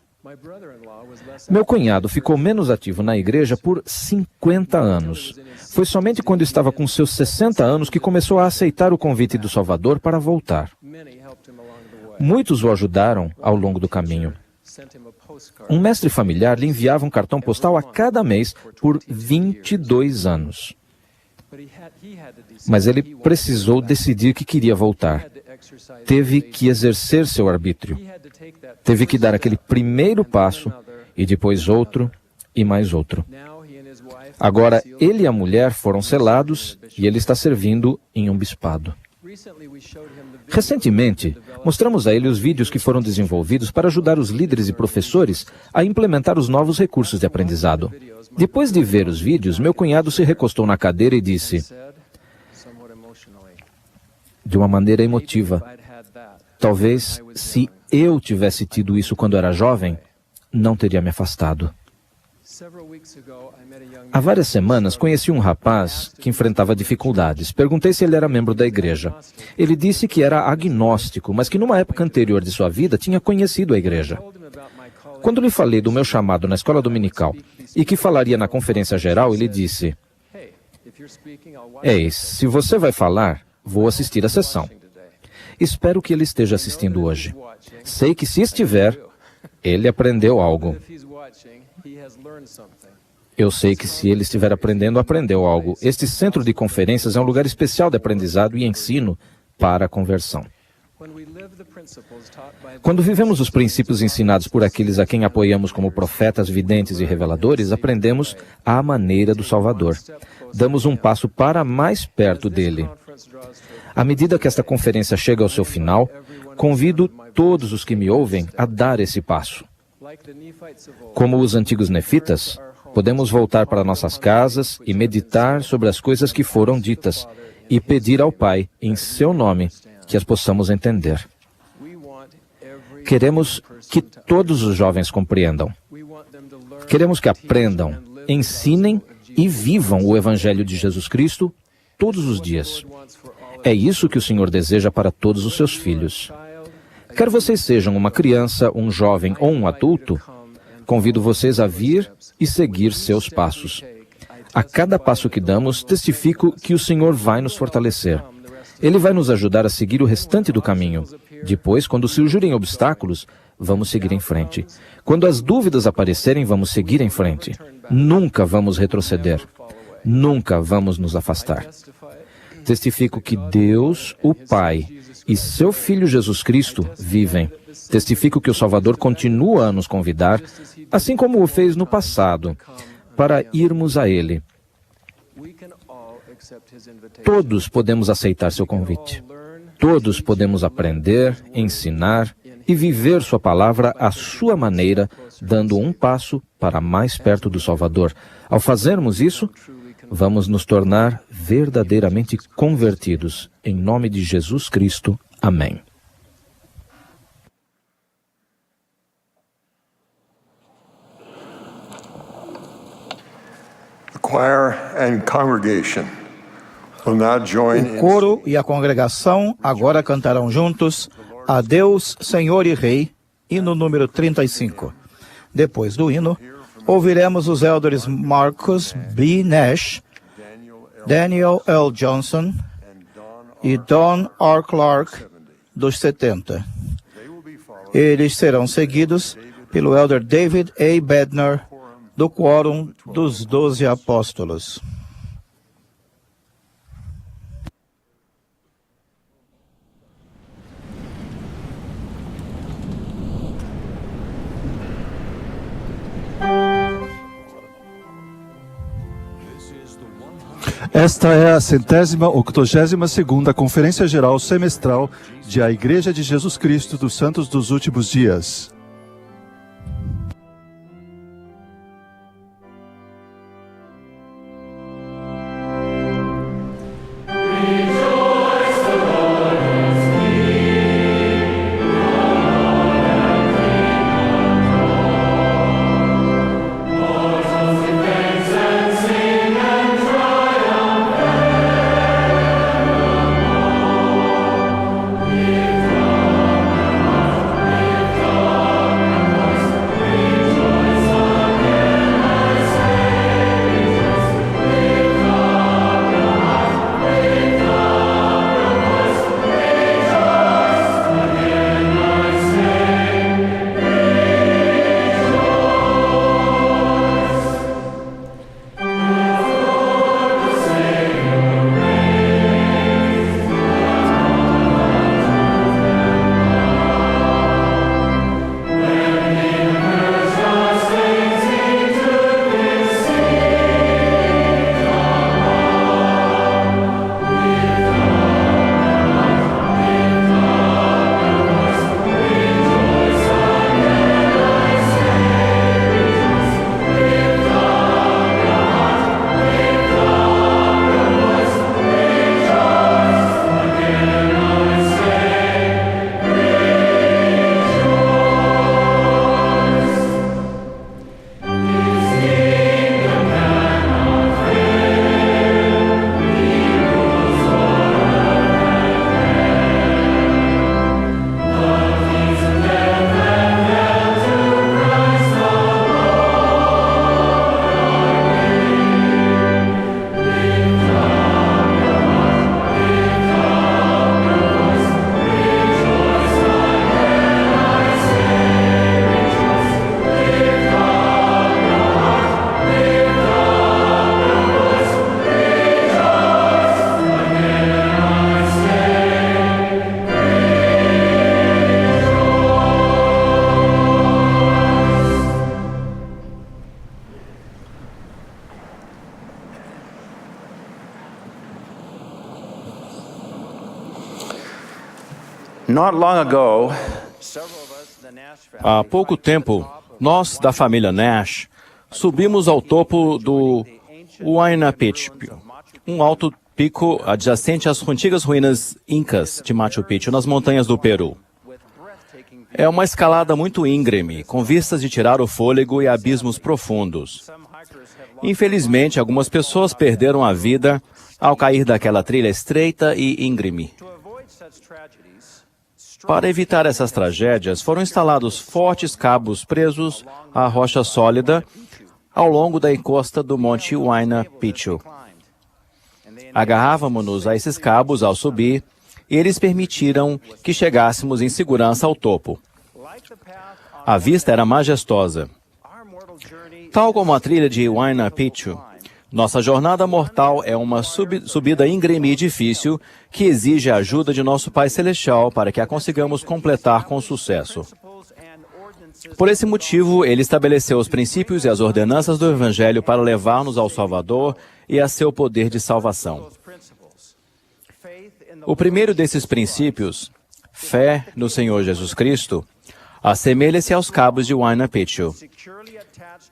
Meu cunhado ficou menos ativo na igreja por 50 anos. Foi somente quando estava com seus 60 anos que começou a aceitar o convite do Salvador para voltar. Muitos o ajudaram ao longo do caminho. Um mestre familiar lhe enviava um cartão postal a cada mês por 22 anos. Mas ele precisou decidir que queria voltar. Teve que exercer seu arbítrio. Teve que dar aquele primeiro passo, e depois outro, e mais outro. Agora, ele e a mulher foram selados, e ele está servindo em um bispado. Recentemente, mostramos a ele os vídeos que foram desenvolvidos para ajudar os líderes e professores a implementar os novos recursos de aprendizado. Depois de ver os vídeos, meu cunhado se recostou na cadeira e disse, de uma maneira emotiva, talvez, se eu tivesse tido isso quando era jovem, não teria me afastado. Há várias semanas, conheci um rapaz que enfrentava dificuldades. Perguntei se ele era membro da igreja. Ele disse que era agnóstico, mas que numa época anterior de sua vida tinha conhecido a igreja. Quando lhe falei do meu chamado na escola dominical e que falaria na conferência geral, ele disse, "Ei, se você vai falar, vou assistir à sessão." Espero que ele esteja assistindo hoje. Sei que se estiver, ele aprendeu algo. Eu sei que se ele estiver aprendendo, aprendeu algo. Este centro de conferências é um lugar especial de aprendizado e ensino para a conversão. Quando vivemos os princípios ensinados por aqueles a quem apoiamos como profetas, videntes e reveladores, aprendemos à maneira do Salvador. Damos um passo para mais perto dele. À medida que esta conferência chega ao seu final, convido todos os que me ouvem a dar esse passo. Como os antigos nefitas, podemos voltar para nossas casas e meditar sobre as coisas que foram ditas e pedir ao Pai, em seu nome, que as possamos entender. Queremos que todos os jovens compreendam. Queremos que aprendam, ensinem e vivam o Evangelho de Jesus Cristo todos os dias. É isso que o Senhor deseja para todos os seus filhos. Quer vocês sejam uma criança, um jovem ou um adulto, convido vocês a vir e seguir seus passos. A cada passo que damos, testifico que o Senhor vai nos fortalecer. Ele vai nos ajudar a seguir o restante do caminho. Depois, quando surgirem obstáculos, vamos seguir em frente. Quando as dúvidas aparecerem, vamos seguir em frente. Nunca vamos retroceder. Nunca vamos nos afastar. Testifico que Deus, o Pai, e seu Filho Jesus Cristo vivem. Testifico que o Salvador continua a nos convidar, assim como o fez no passado, para irmos a Ele. Todos podemos aceitar seu convite. Todos podemos aprender, ensinar e viver sua palavra à sua maneira, dando um passo para mais perto do Salvador. Ao fazermos isso, vamos nos tornar verdadeiramente convertidos. Em nome de Jesus Cristo. Amém. The choir and congregation will now join O coro e a congregação agora cantarão juntos A Deus, Senhor e Rei, hino número 35. Depois do hino, ouviremos os elders Marcus B. Nash, Daniel L. Johnson e Don R. Clark, dos 70. Eles serão seguidos pelo elder David A. Bednar, do Quórum dos 12 Apóstolos. Esta é a 182ª Conferência Geral Semestral de A Igreja de Jesus Cristo dos Santos dos Últimos Dias. Lift Not long ago, Há pouco tempo, nós da família Nash subimos ao topo do Huayna Picchu, um alto pico adjacente às antigas ruínas incas de Machu Picchu, nas montanhas do Peru. É uma escalada muito íngreme, com vistas de tirar o fôlego e abismos profundos. Infelizmente, algumas pessoas perderam a vida ao cair daquela trilha estreita e íngreme. Para evitar essas tragédias, foram instalados fortes cabos presos à rocha sólida ao longo da encosta do Monte Huayna Picchu. Agarrávamos-nos a esses cabos ao subir e eles permitiram que chegássemos em segurança ao topo. A vista era majestosa. Tal como a trilha de Huayna Picchu, nossa jornada mortal é uma subida íngreme e difícil que exige a ajuda de nosso Pai Celestial para que a consigamos completar com sucesso. Por esse motivo, Ele estabeleceu os princípios e as ordenanças do Evangelho para levar-nos ao Salvador e a seu poder de salvação. O primeiro desses princípios, fé no Senhor Jesus Cristo, assemelha-se aos cabos de Huayna Picchu.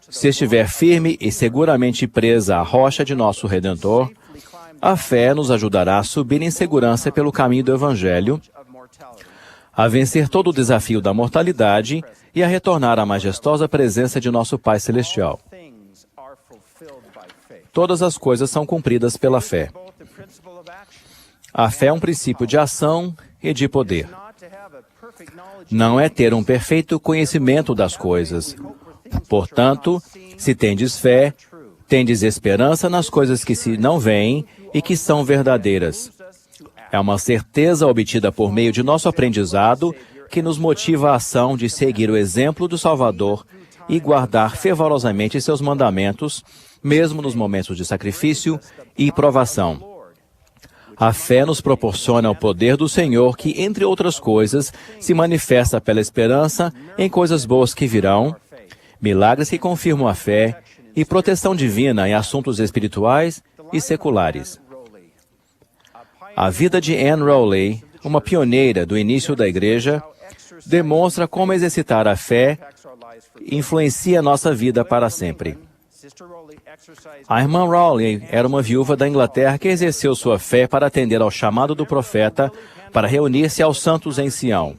Se estiver firme e seguramente presa à rocha de nosso Redentor, a fé nos ajudará a subir em segurança pelo caminho do Evangelho, a vencer todo o desafio da mortalidade e a retornar à majestosa presença de nosso Pai Celestial. Todas as coisas são cumpridas pela fé. A fé é um princípio de ação e de poder. Não é ter um perfeito conhecimento das coisas. Portanto, se tendes fé, tendes esperança nas coisas que se não veem e que são verdadeiras. É uma certeza obtida por meio de nosso aprendizado que nos motiva a ação de seguir o exemplo do Salvador e guardar fervorosamente seus mandamentos, mesmo nos momentos de sacrifício e provação. A fé nos proporciona o poder do Senhor que, entre outras coisas, se manifesta pela esperança em coisas boas que virão, milagres que confirmam a fé e proteção divina em assuntos espirituais e seculares. A vida de Anne Rowley, uma pioneira do início da Igreja, demonstra como exercitar a fé influencia nossa vida para sempre. A irmã Rowley era uma viúva da Inglaterra que exerceu sua fé para atender ao chamado do profeta para reunir-se aos santos em Sião.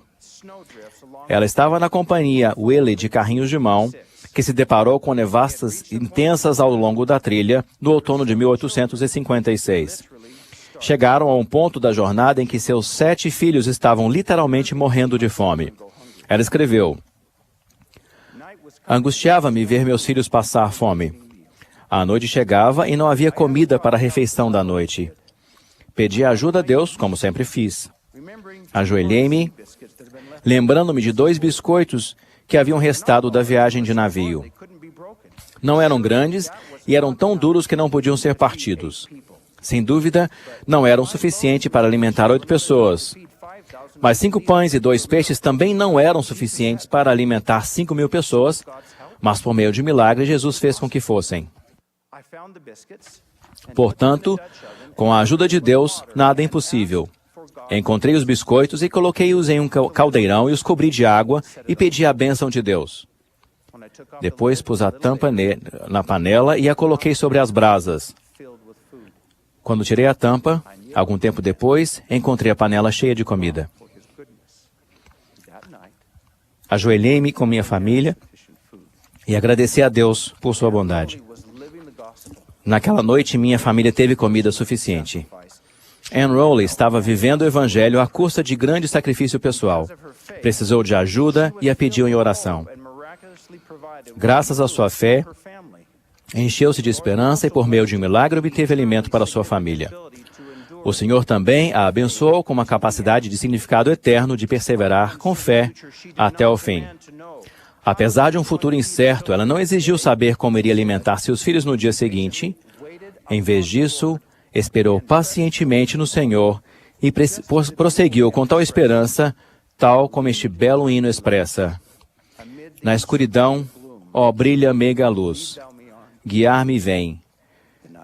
Ela estava na companhia Willie de carrinhos de mão, que se deparou com nevascas intensas ao longo da trilha no outono de 1856. Chegaram a um ponto da jornada em que seus 7 filhos estavam literalmente morrendo de fome. Ela escreveu: "Angustiava-me ver meus filhos passar fome. A noite chegava e não havia comida para a refeição da noite. Pedi ajuda a Deus, como sempre fiz. Ajoelhei-me, lembrando-me de 2 biscoitos que haviam restado da viagem de navio. Não eram grandes e eram tão duros que não podiam ser partidos. Sem dúvida, não eram suficientes para alimentar 8 pessoas. Mas 5 pães e 2 peixes também não eram suficientes para alimentar 5.000 pessoas, mas por meio de milagre, Jesus fez com que fossem. Portanto, com a ajuda de Deus, nada é impossível. Encontrei os biscoitos e coloquei-os em um caldeirão e os cobri de água e pedi a bênção de Deus. Depois pus a tampa na panela e a coloquei sobre as brasas. Quando tirei a tampa, algum tempo depois, encontrei a panela cheia de comida. Ajoelhei-me com minha família e agradeci a Deus por sua bondade. Naquela noite, minha família teve comida suficiente. Anne Rowley estava vivendo o Evangelho à custa de grande sacrifício pessoal. Precisou de ajuda e a pediu em oração. Graças à sua fé, encheu-se de esperança e, por meio de um milagre, obteve alimento para sua família. O Senhor também a abençoou com uma capacidade de significado eterno de perseverar com fé até o fim. Apesar de um futuro incerto, ela não exigiu saber como iria alimentar seus filhos no dia seguinte. Em vez disso, esperou pacientemente no Senhor e prosseguiu com tal esperança, tal como este belo hino expressa: "Na escuridão, ó, brilha-me a luz. Guiar-me vem.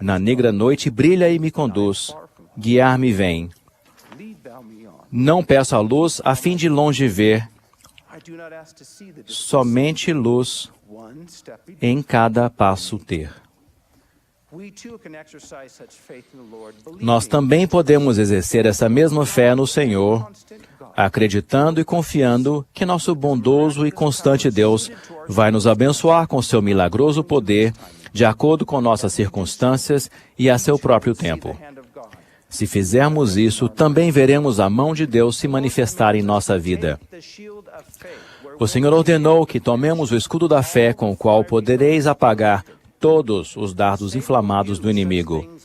Na negra noite brilha e me conduz. Guiar-me vem. Não peço a luz a fim de longe ver, somente luz em cada passo ter. Nós também podemos exercer essa mesma fé no Senhor, acreditando e confiando que nosso bondoso e constante Deus vai nos abençoar com seu milagroso poder, de acordo com nossas circunstâncias e a seu próprio tempo. Se fizermos isso, também veremos a mão de Deus se manifestar em nossa vida. O Senhor ordenou que tomemos o escudo da fé, com o qual podereis apagar todos os dardos inflamados do inimigo.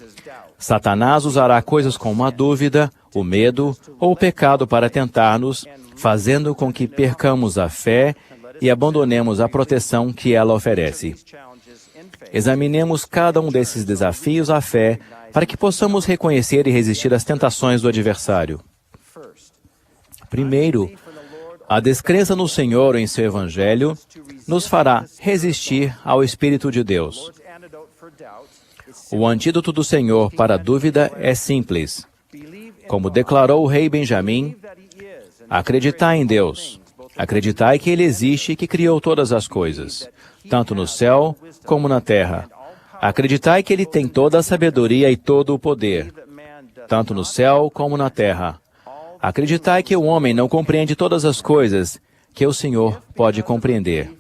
Satanás usará coisas como a dúvida, o medo ou o pecado para tentar-nos, fazendo com que percamos a fé e abandonemos a proteção que ela oferece. Examinemos cada um desses desafios à fé para que possamos reconhecer e resistir às tentações do adversário. Primeiro, a descrença no Senhor ou em seu Evangelho nos fará resistir ao Espírito de Deus. O antídoto do Senhor para a dúvida é simples. Como declarou o rei Benjamim, acreditai em Deus. Acreditai que Ele existe e que criou todas as coisas, tanto no céu como na terra. Acreditai que Ele tem toda a sabedoria e todo o poder, tanto no céu como na terra. Acreditai que o homem não compreende todas as coisas que o Senhor pode compreender.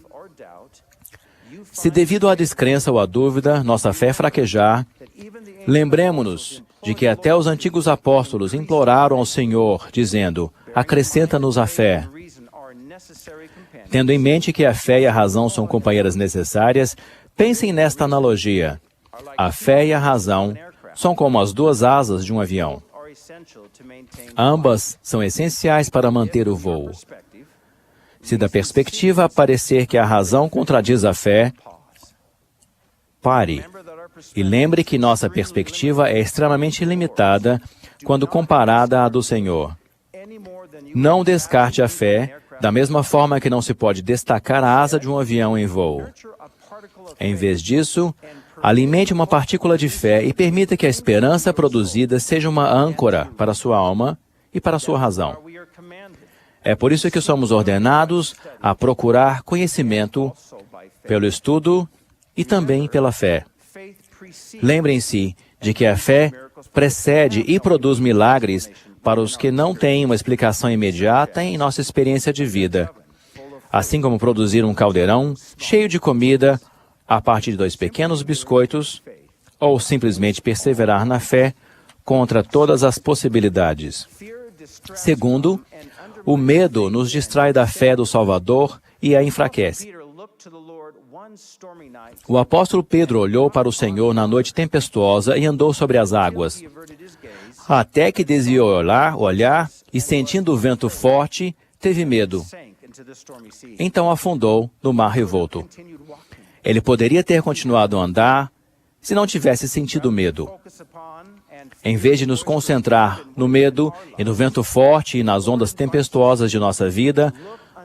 Se devido à descrença ou à dúvida nossa fé fraquejar, lembremo-nos de que até os antigos apóstolos imploraram ao Senhor, dizendo: acrescenta-nos a fé. Tendo em mente que a fé e a razão são companheiras necessárias, pensem nesta analogia. A fé e a razão são como as duas asas de um avião. Ambas são essenciais para manter o voo. Se da perspectiva parecer que a razão contradiz a fé, pare e lembre que nossa perspectiva é extremamente limitada quando comparada à do Senhor. Não descarte a fé, da mesma forma que não se pode destacar a asa de um avião em voo. Em vez disso, alimente uma partícula de fé e permita que a esperança produzida seja uma âncora para a sua alma e para a sua razão. É por isso que somos ordenados a procurar conhecimento pelo estudo e também pela fé. Lembrem-se de que a fé precede e produz milagres para os que não têm uma explicação imediata em nossa experiência de vida, assim como produzir um caldeirão cheio de comida a partir de 2 pequenos biscoitos, ou simplesmente perseverar na fé contra todas as possibilidades. Segundo, o medo nos distrai da fé do Salvador e a enfraquece. O apóstolo Pedro olhou para o Senhor na noite tempestuosa e andou sobre as águas, até que desviou olhar e, sentindo o vento forte, teve medo. Então afundou no mar revolto. Ele poderia ter continuado a andar se não tivesse sentido medo. Em vez de nos concentrar no medo e no vento forte e nas ondas tempestuosas de nossa vida,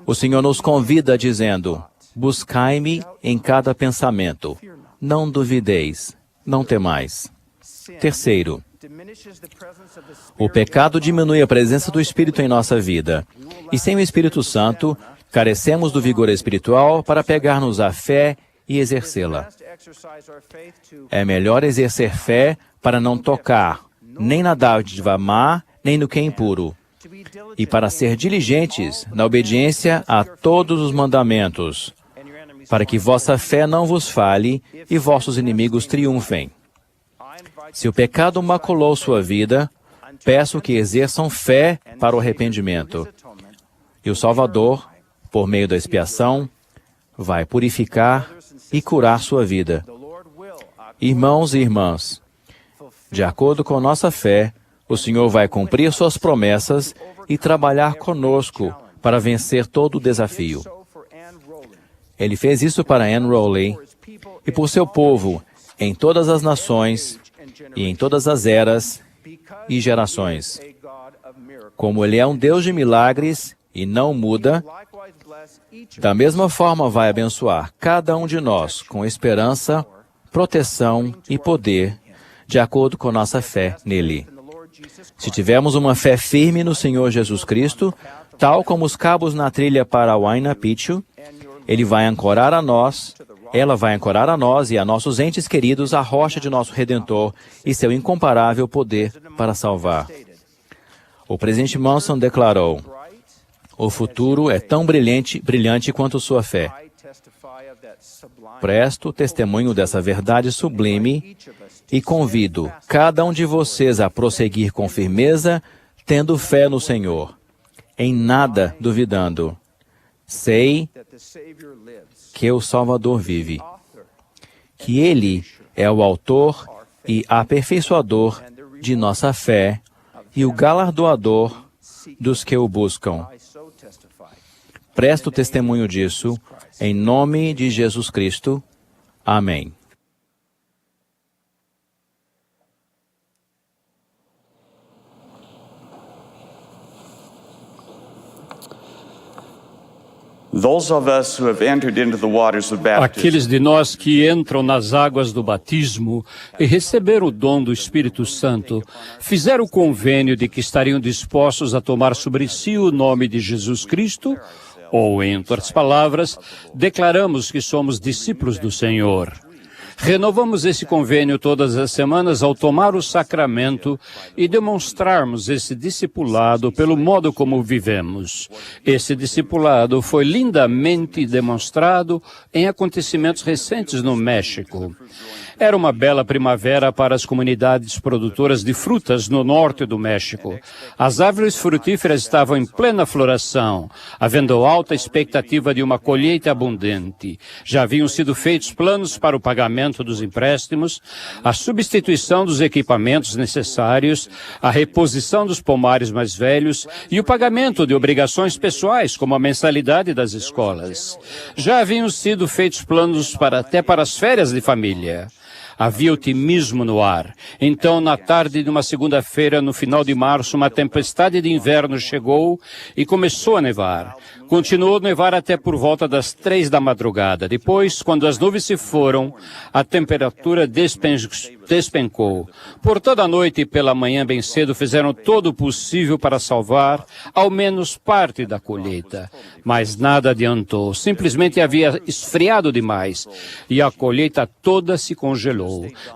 o Senhor nos convida dizendo: buscai-me em cada pensamento. Não duvideis, não temais. Terceiro, o pecado diminui a presença do Espírito em nossa vida. E sem o Espírito Santo, carecemos do vigor espiritual para pegar-nos à fé e exercê-la. É melhor exercer fé para não tocar nem na dádiva má, nem no que é impuro, e para ser diligentes na obediência a todos os mandamentos, para que vossa fé não vos falhe e vossos inimigos triunfem. Se o pecado maculou sua vida, peço que exerçam fé para o arrependimento. E o Salvador, por meio da expiação, vai purificar e curar sua vida. Irmãos e irmãs, de acordo com nossa fé, o Senhor vai cumprir suas promessas e trabalhar conosco para vencer todo o desafio. Ele fez isso para Anne Rowley e por seu povo em todas as nações e em todas as eras e gerações. Como Ele é um Deus de milagres e não muda, da mesma forma vai abençoar cada um de nós com esperança, proteção e poder, de acordo com nossa fé nele. Se tivermos uma fé firme no Senhor Jesus Cristo, tal como os cabos na trilha para Huayna Picchu, ela vai ancorar a nós e a nossos entes queridos a rocha de nosso Redentor e seu incomparável poder para salvar. O presidente Monson declarou: o futuro é tão brilhante quanto sua fé. Presto testemunho dessa verdade sublime e convido cada um de vocês a prosseguir com firmeza, tendo fé no Senhor, em nada duvidando. Sei que o Salvador vive, que Ele é o autor e aperfeiçoador de nossa fé e o galardoador dos que o buscam. Presto testemunho disso, em nome de Jesus Cristo. Amém. Aqueles de nós que entram nas águas do batismo e receberam o dom do Espírito Santo, fizeram o convênio de que estariam dispostos a tomar sobre si o nome de Jesus Cristo, ou, em outras palavras, declaramos que somos discípulos do Senhor. Renovamos esse convênio todas as semanas ao tomar o sacramento e demonstrarmos esse discipulado pelo modo como vivemos. Esse discipulado foi lindamente demonstrado em acontecimentos recentes no México. Era uma bela primavera para as comunidades produtoras de frutas no norte do México. As árvores frutíferas estavam em plena floração, havendo alta expectativa de uma colheita abundante. Já haviam sido feitos planos para o pagamento dos empréstimos, a substituição dos equipamentos necessários, a reposição dos pomares mais velhos e o pagamento de obrigações pessoais, como a mensalidade das escolas. Já haviam sido feitos planos até para as férias de família. Havia otimismo no ar. Então, na tarde de uma segunda-feira, no final de março, uma tempestade de inverno chegou e começou a nevar. Continuou a nevar até por volta das 3 da madrugada. Depois, quando as nuvens se foram, a temperatura despencou. Por toda a noite e pela manhã bem cedo, fizeram todo o possível para salvar ao menos parte da colheita. Mas nada adiantou. Simplesmente havia esfriado demais e a colheita toda se congelou.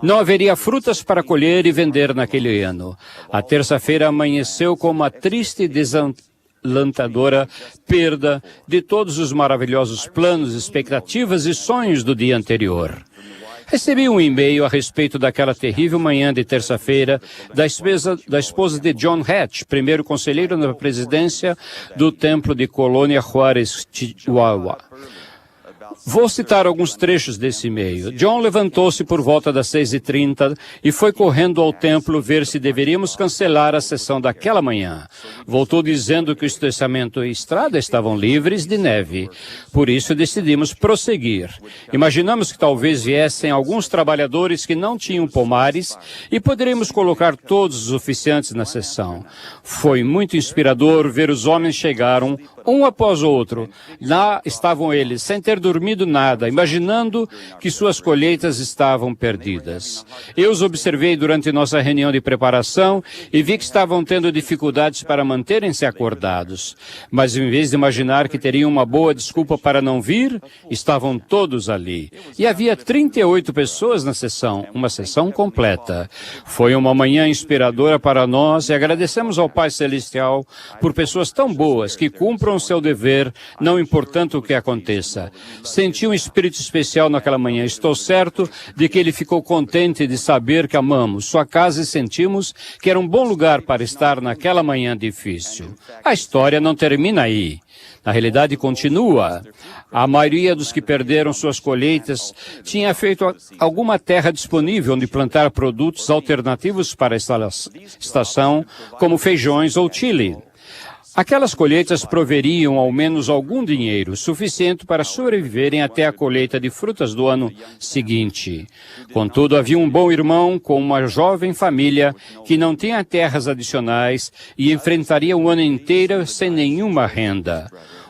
Não haveria frutas para colher e vender naquele ano. A terça-feira amanheceu com uma triste e desalentadora perda de todos os maravilhosos planos, expectativas e sonhos do dia anterior. Recebi um e-mail a respeito daquela terrível manhã de terça-feira da esposa de John Hatch, primeiro conselheiro na presidência do Templo de Colônia Juárez, Chihuahua. Vou citar alguns trechos desse e-mail. John levantou-se por volta das 6h30 e foi correndo ao templo ver se deveríamos cancelar a sessão daquela manhã. Voltou dizendo que o estacionamento e a estrada estavam livres de neve. Por isso decidimos prosseguir. Imaginamos que talvez viessem alguns trabalhadores que não tinham pomares e poderíamos colocar todos os oficiantes na sessão. Foi muito inspirador ver os homens chegaram, um após o outro. Lá estavam eles, sem ter dormido nada, imaginando que suas colheitas estavam perdidas. Eu os observei durante nossa reunião de preparação e vi que estavam tendo dificuldades para manterem-se acordados. Mas em vez de imaginar que teriam uma boa desculpa para não vir, estavam todos ali. E havia 38 pessoas na sessão, uma sessão completa. Foi uma manhã inspiradora para nós e agradecemos ao Pai Celestial por pessoas tão boas que cumpram seu dever, não importando o que aconteça. Senti um espírito especial naquela manhã. Estou certo de que ele ficou contente de saber que amamos sua casa e sentimos que era um bom lugar para estar naquela manhã difícil. A história não termina aí. Na realidade, continua. A maioria dos que perderam suas colheitas tinha feito alguma terra disponível onde plantar produtos alternativos para a estação, como feijões ou chile. Aquelas colheitas proveriam ao menos algum dinheiro, suficiente para sobreviverem até a colheita de frutas do ano seguinte. Contudo, havia um bom irmão com uma jovem família que não tinha terras adicionais e enfrentaria o ano inteiro sem nenhuma renda.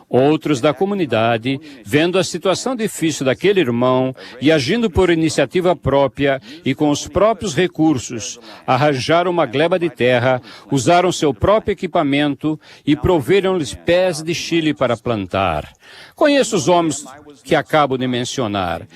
Outros da comunidade, vendo a situação difícil daquele irmão e agindo por iniciativa própria e com os próprios recursos, arranjaram uma gleba de terra, usaram seu próprio equipamento e proveram-lhes pés de chile para plantar. Conheço os homens que acabo de mencionar.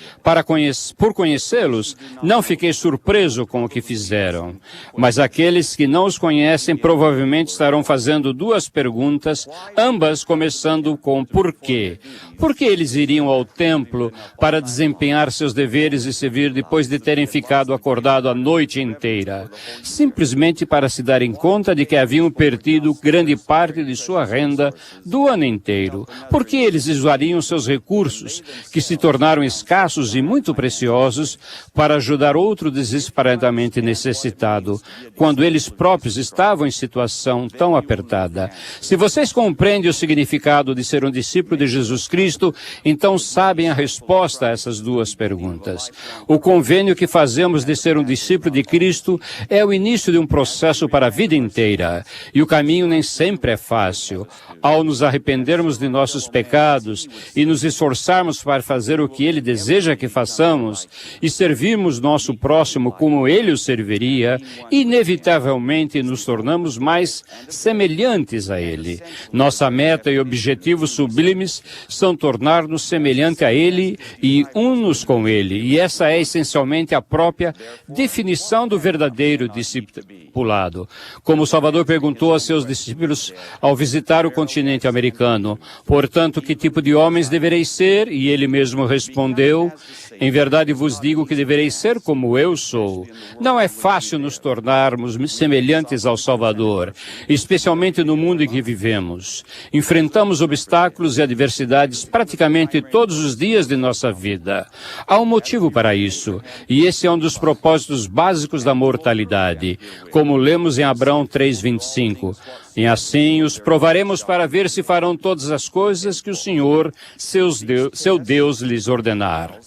Por conhecê-los, não fiquei surpreso com o que fizeram. Mas aqueles que não os conhecem provavelmente estarão fazendo duas perguntas, ambas começando com por quê. Por que eles iriam ao templo para desempenhar seus deveres e servir depois de terem ficado acordado a noite inteira? Simplesmente para se darem conta de que haviam perdido grande parte de sua renda do ano inteiro. Por que eles usariam seus recursos, que se tornaram escassos e muito preciosos, para ajudar outro desesperadamente necessitado, quando eles próprios estavam em situação tão apertada? Se vocês compreendem o significado de ser um discípulo de Jesus Cristo, então sabem a resposta a essas duas perguntas. O convênio que fazemos de ser um discípulo de Cristo é o início de um processo para a vida inteira, e o caminho nem sempre é fácil. Ao nos arrependermos de nossos pecados e nos esforçarmos para fazer o que Ele deseja que façamos e servirmos nosso próximo como Ele o serviria, inevitavelmente nos tornamos mais semelhantes a Ele. Nossa meta e objetivos sublimes são tornar-nos semelhante a Ele e unos com Ele. E essa é essencialmente a própria definição do verdadeiro discipulado. Como o Salvador perguntou a seus discípulos ao visitar o continente americano, portanto, que tipo de homens devereis ser? E ele mesmo respondeu, em verdade vos digo que devereis ser como eu sou. Não é fácil nos tornarmos semelhantes ao Salvador, especialmente no mundo em que vivemos. Enfrentamos obstáculos e adversidades praticamente todos os dias de nossa vida. Há um motivo para isso, e esse é um dos propósitos básicos da mortalidade, como lemos em Abraão 3:25. E assim os provaremos para ver se farão todas as coisas que o Senhor, seu Deus, lhes ordenar.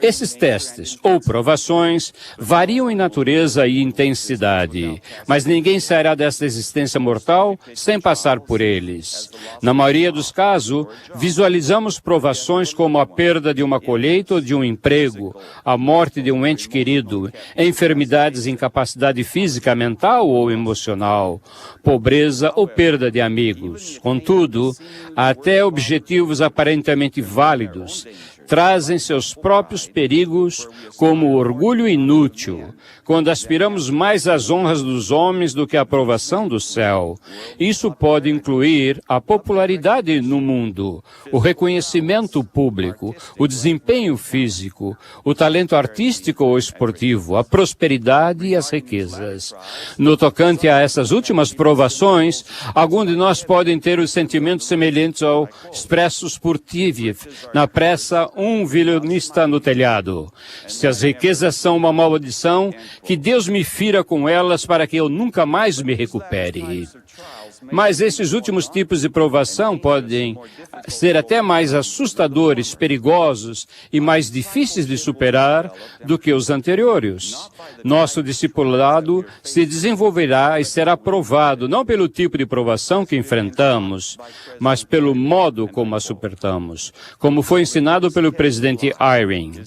Esses testes ou provações variam em natureza e intensidade, mas ninguém sairá desta existência mortal sem passar por eles. Na maioria dos casos, visualizamos provações como a perda de uma colheita ou de um emprego, a morte de um ente querido, enfermidades e incapacidade física, mental ou emocional, pobreza ou perda de amigos. Contudo, até objetivos aparentemente válidos trazem seus próprios perigos, como o orgulho inútil, quando aspiramos mais às honras dos homens do que à aprovação do céu. Isso pode incluir a popularidade no mundo, o reconhecimento público, o desempenho físico, o talento artístico ou esportivo, a prosperidade e as riquezas. No tocante a essas últimas provações, alguns de nós podem ter os sentimentos semelhantes ao expressos por Tíviev, na peça Um Violinista no Telhado. Se as riquezas são uma maldição, que Deus me fira com elas para que eu nunca mais me recupere. Mas esses últimos tipos de provação podem ser até mais assustadores, perigosos e mais difíceis de superar do que os anteriores. Nosso discipulado se desenvolverá e será provado não pelo tipo de provação que enfrentamos, mas pelo modo como a suportamos. Como foi ensinado pelo presidente Eyring,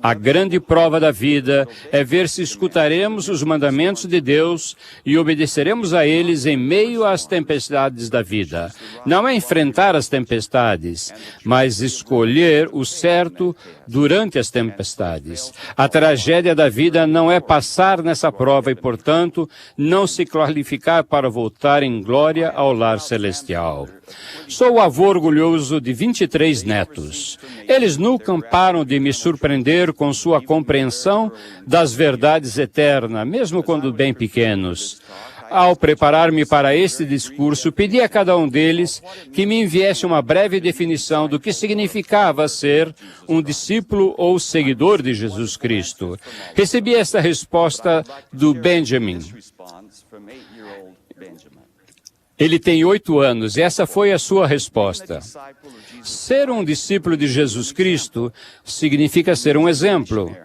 a grande prova da vida é ver se escutaremos os mandamentos de Deus e obedeceremos a eles em meio às tempestades da vida. Não é enfrentar as tempestades, mas escolher o certo durante as tempestades. A tragédia da vida não é passar nessa prova e, portanto, não se qualificar para voltar em glória ao lar celestial. Sou avô orgulhoso de 23 netos. Eles nunca param de me surpreender com sua compreensão das verdades eternas, mesmo quando bem pequenos. Ao preparar-me para este discurso, pedi a cada um deles que me enviasse uma breve definição do que significava ser um discípulo ou seguidor de Jesus Cristo. Recebi esta resposta do Benjamin. Ele tem 8 anos e essa foi a sua resposta. Ser um discípulo de Jesus Cristo significa ser um exemplo.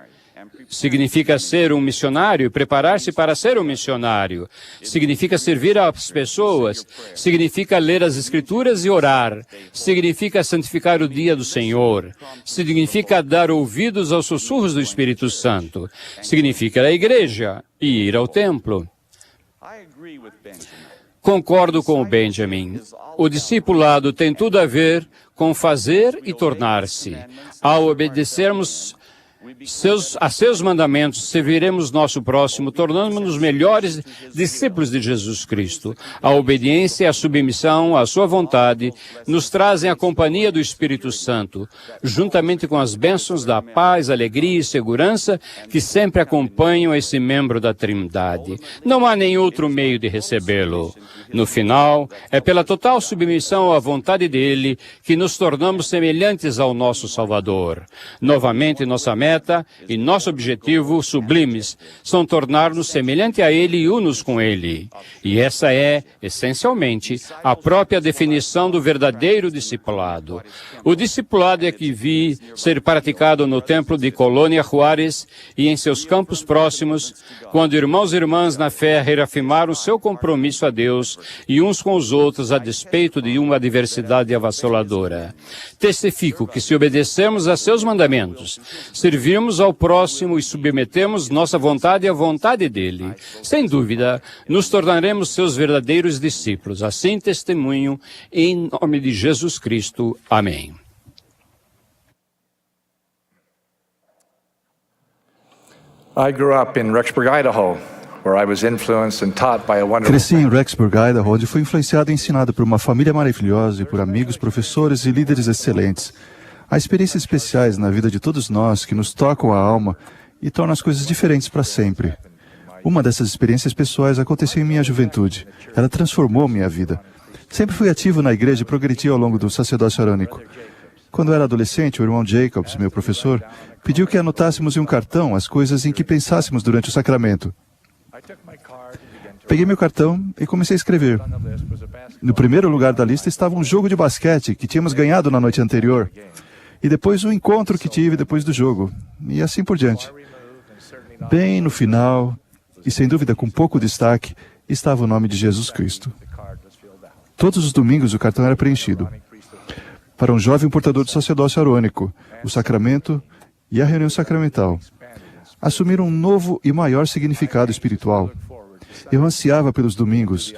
Significa ser um missionário e preparar-se para ser um missionário. Significa servir às pessoas. Significa ler as Escrituras e orar. Significa santificar o dia do Senhor. Significa dar ouvidos aos sussurros do Espírito Santo. Significa ir à igreja e ir ao templo. Concordo com o Benjamin. O discipulado tem tudo a ver com fazer e tornar-se. Ao obedecermos a seus mandamentos, serviremos nosso próximo, tornando-nos melhores discípulos de Jesus Cristo. A obediência e a submissão à sua vontade nos trazem a companhia do Espírito Santo, juntamente com as bênçãos da paz, alegria e segurança que sempre acompanham esse membro da Trindade. Não há nem outro meio de recebê-lo. No final, é pela total submissão à vontade dele que nos tornamos semelhantes ao nosso Salvador. Novamente, nossa meta e nosso objetivo sublimes são tornar-nos semelhante a Ele e unos com Ele. E essa é, essencialmente, a própria definição do verdadeiro discipulado. O discipulado é que vi ser praticado no templo de Colônia Juárez e em seus campos próximos, quando irmãos e irmãs na fé reafirmaram seu compromisso a Deus e uns com os outros a despeito de uma adversidade avassaladora. Testifico que se obedecermos a seus mandamentos, servirmos ao próximo e submetemos nossa vontade à vontade dele, sem dúvida, nos tornaremos seus verdadeiros discípulos. Assim testemunho, em nome de Jesus Cristo. Amém. I grew up in Rexburg, Idaho, where I was influenced and taught by a wonderful Cresci em Rexburg, Idaho, onde fui influenciado e ensinado por uma família maravilhosa e por amigos, professores e líderes excelentes. Há experiências especiais na vida de todos nós que nos tocam a alma e tornam as coisas diferentes para sempre. Uma dessas experiências pessoais aconteceu em minha juventude. Ela transformou minha vida. Sempre fui ativo na igreja e progredi ao longo do sacerdócio arônico. Quando eu era adolescente, o irmão Jacobs, meu professor, pediu que anotássemos em um cartão as coisas em que pensássemos durante o sacramento. Peguei meu cartão e comecei a escrever. No primeiro lugar da lista estava um jogo de basquete que tínhamos ganhado na noite anterior. E depois o encontro que tive depois do jogo. E assim por diante. Bem no final, e sem dúvida com pouco destaque, estava o nome de Jesus Cristo. Todos os domingos o cartão era preenchido. Para um jovem portador do sacerdócio arônico, o sacramento e a reunião sacramental assumiram um novo e maior significado espiritual. Eu ansiava pelos domingos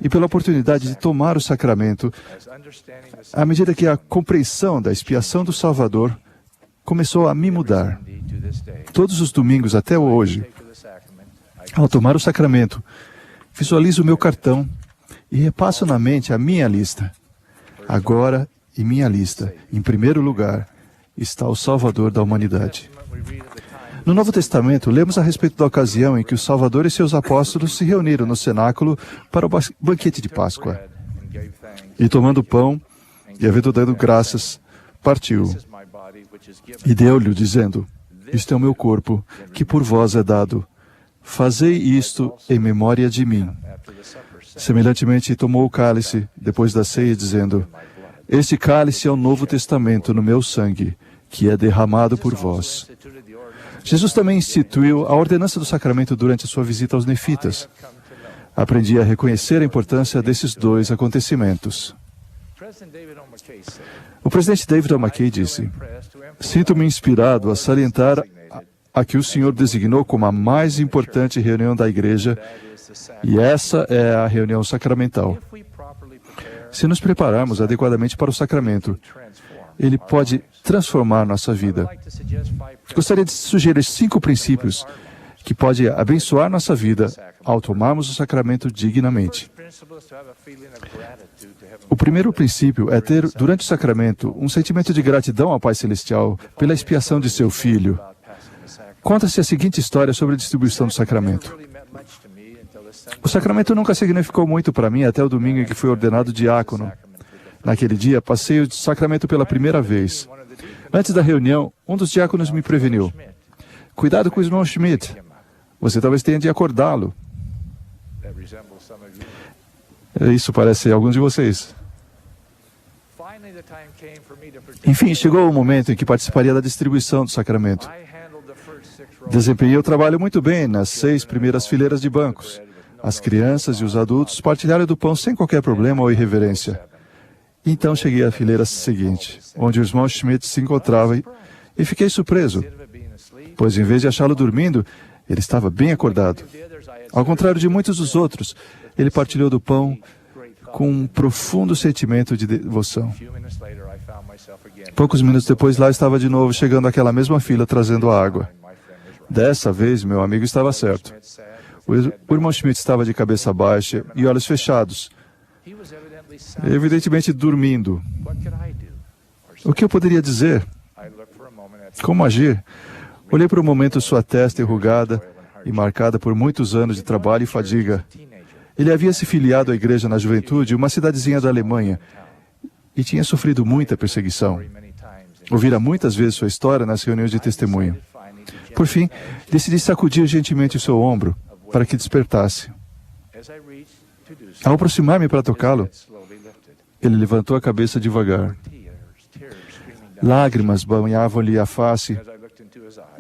e pela oportunidade de tomar o sacramento à medida que a compreensão da expiação do Salvador começou a me mudar. Todos os domingos até hoje, ao tomar o sacramento, visualizo o meu cartão e repasso na mente a minha lista. Agora, em minha lista, em primeiro lugar, está o Salvador da humanidade. No Novo Testamento, lemos a respeito da ocasião em que o Salvador e seus apóstolos se reuniram no cenáculo para o banquete de Páscoa. E tomando o pão, e havendo dado graças, partiu. E deu-lhe, dizendo: Isto é o meu corpo, que por vós é dado. Fazei isto em memória de mim. Semelhantemente, tomou o cálice, depois da ceia, dizendo: Este cálice é o Novo Testamento no meu sangue, que é derramado por vós. Jesus também instituiu a ordenança do sacramento durante a sua visita aos nefitas. Aprendi a reconhecer a importância desses dois acontecimentos. O presidente David O. McKay disse: Sinto-me inspirado a salientar a que o Senhor designou como a mais importante reunião da igreja, e essa é a reunião sacramental. Se nos prepararmos adequadamente para o sacramento, ele pode transformar nossa vida. Gostaria de sugerir 5 princípios que podem abençoar nossa vida ao tomarmos o sacramento dignamente. O primeiro princípio é ter, durante o sacramento, um sentimento de gratidão ao Pai Celestial pela expiação de seu Filho. Conta-se a seguinte história sobre a distribuição do sacramento. O sacramento nunca significou muito para mim até o domingo em que fui ordenado diácono. Naquele dia, passei o sacramento pela primeira vez. Antes da reunião, um dos diáconos me preveniu: Cuidado com o irmão Schmidt. Você talvez tenha de acordá-lo. Isso parece alguns de vocês. Enfim, chegou o momento em que participaria da distribuição do sacramento. Desempenhei o trabalho muito bem nas 6 primeiras fileiras de bancos. As crianças e os adultos partilharam do pão sem qualquer problema ou irreverência. Então cheguei à fileira seguinte, onde o irmão Schmidt se encontrava e fiquei surpreso, pois em vez de achá-lo dormindo, ele estava bem acordado. Ao contrário de muitos dos outros, ele partilhou do pão com um profundo sentimento de devoção. Poucos minutos depois, lá estava de novo, chegando àquela mesma fila, trazendo a água. Dessa vez, meu amigo estava certo. O irmão Schmidt estava de cabeça baixa e olhos fechados, evidentemente dormindo. O que eu poderia dizer? Como agir? Olhei por um momento sua testa enrugada e marcada por muitos anos de trabalho e fadiga. Ele havia se filiado à igreja na juventude, uma cidadezinha da Alemanha, e tinha sofrido muita perseguição. Ouvira muitas vezes sua história nas reuniões de testemunho. Por fim, decidi sacudir gentilmente o seu ombro, para que despertasse. Ao aproximar-me para tocá-lo, ele levantou a cabeça devagar. Lágrimas banhavam-lhe a face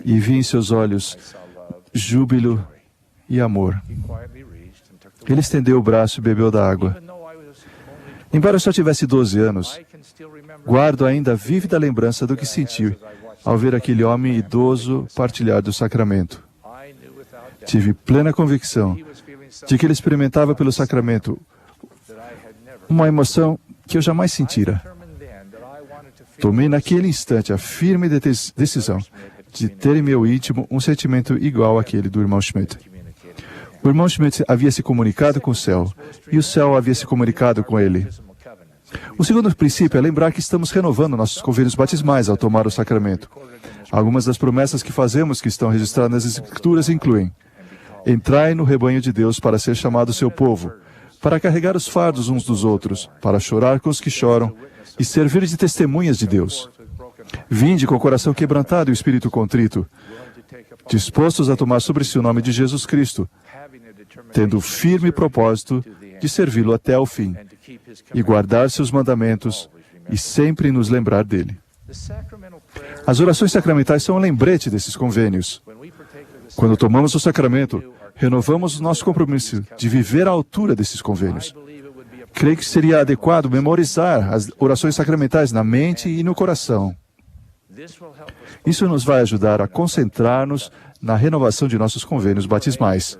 e vi em seus olhos júbilo e amor. Ele estendeu o braço e bebeu da água. Embora eu só tivesse 12 anos, guardo ainda a vívida lembrança do que senti ao ver aquele homem idoso partilhar do sacramento. Tive plena convicção de que ele experimentava pelo sacramento uma emoção que eu jamais sentira. Tomei naquele instante a firme decisão de ter em meu íntimo um sentimento igual àquele do irmão Schmidt. O irmão Schmidt havia se comunicado com o céu, e o céu havia se comunicado com ele. O segundo princípio é lembrar que estamos renovando nossos convênios batismais ao tomar o sacramento. Algumas das promessas que fazemos que estão registradas nas Escrituras incluem: entrai no rebanho de Deus para ser chamado seu povo, para carregar os fardos uns dos outros, para chorar com os que choram e servir de testemunhas de Deus. Vinde com o coração quebrantado e o espírito contrito, dispostos a tomar sobre si o nome de Jesus Cristo, tendo o firme propósito de servi-lo até ao fim, e guardar seus mandamentos e sempre nos lembrar dele. As orações sacramentais são um lembrete desses convênios. Quando tomamos o sacramento, renovamos o nosso compromisso de viver à altura desses convênios. Creio que seria adequado memorizar as orações sacramentais na mente e no coração. Isso nos vai ajudar a concentrar-nos na renovação de nossos convênios batismais.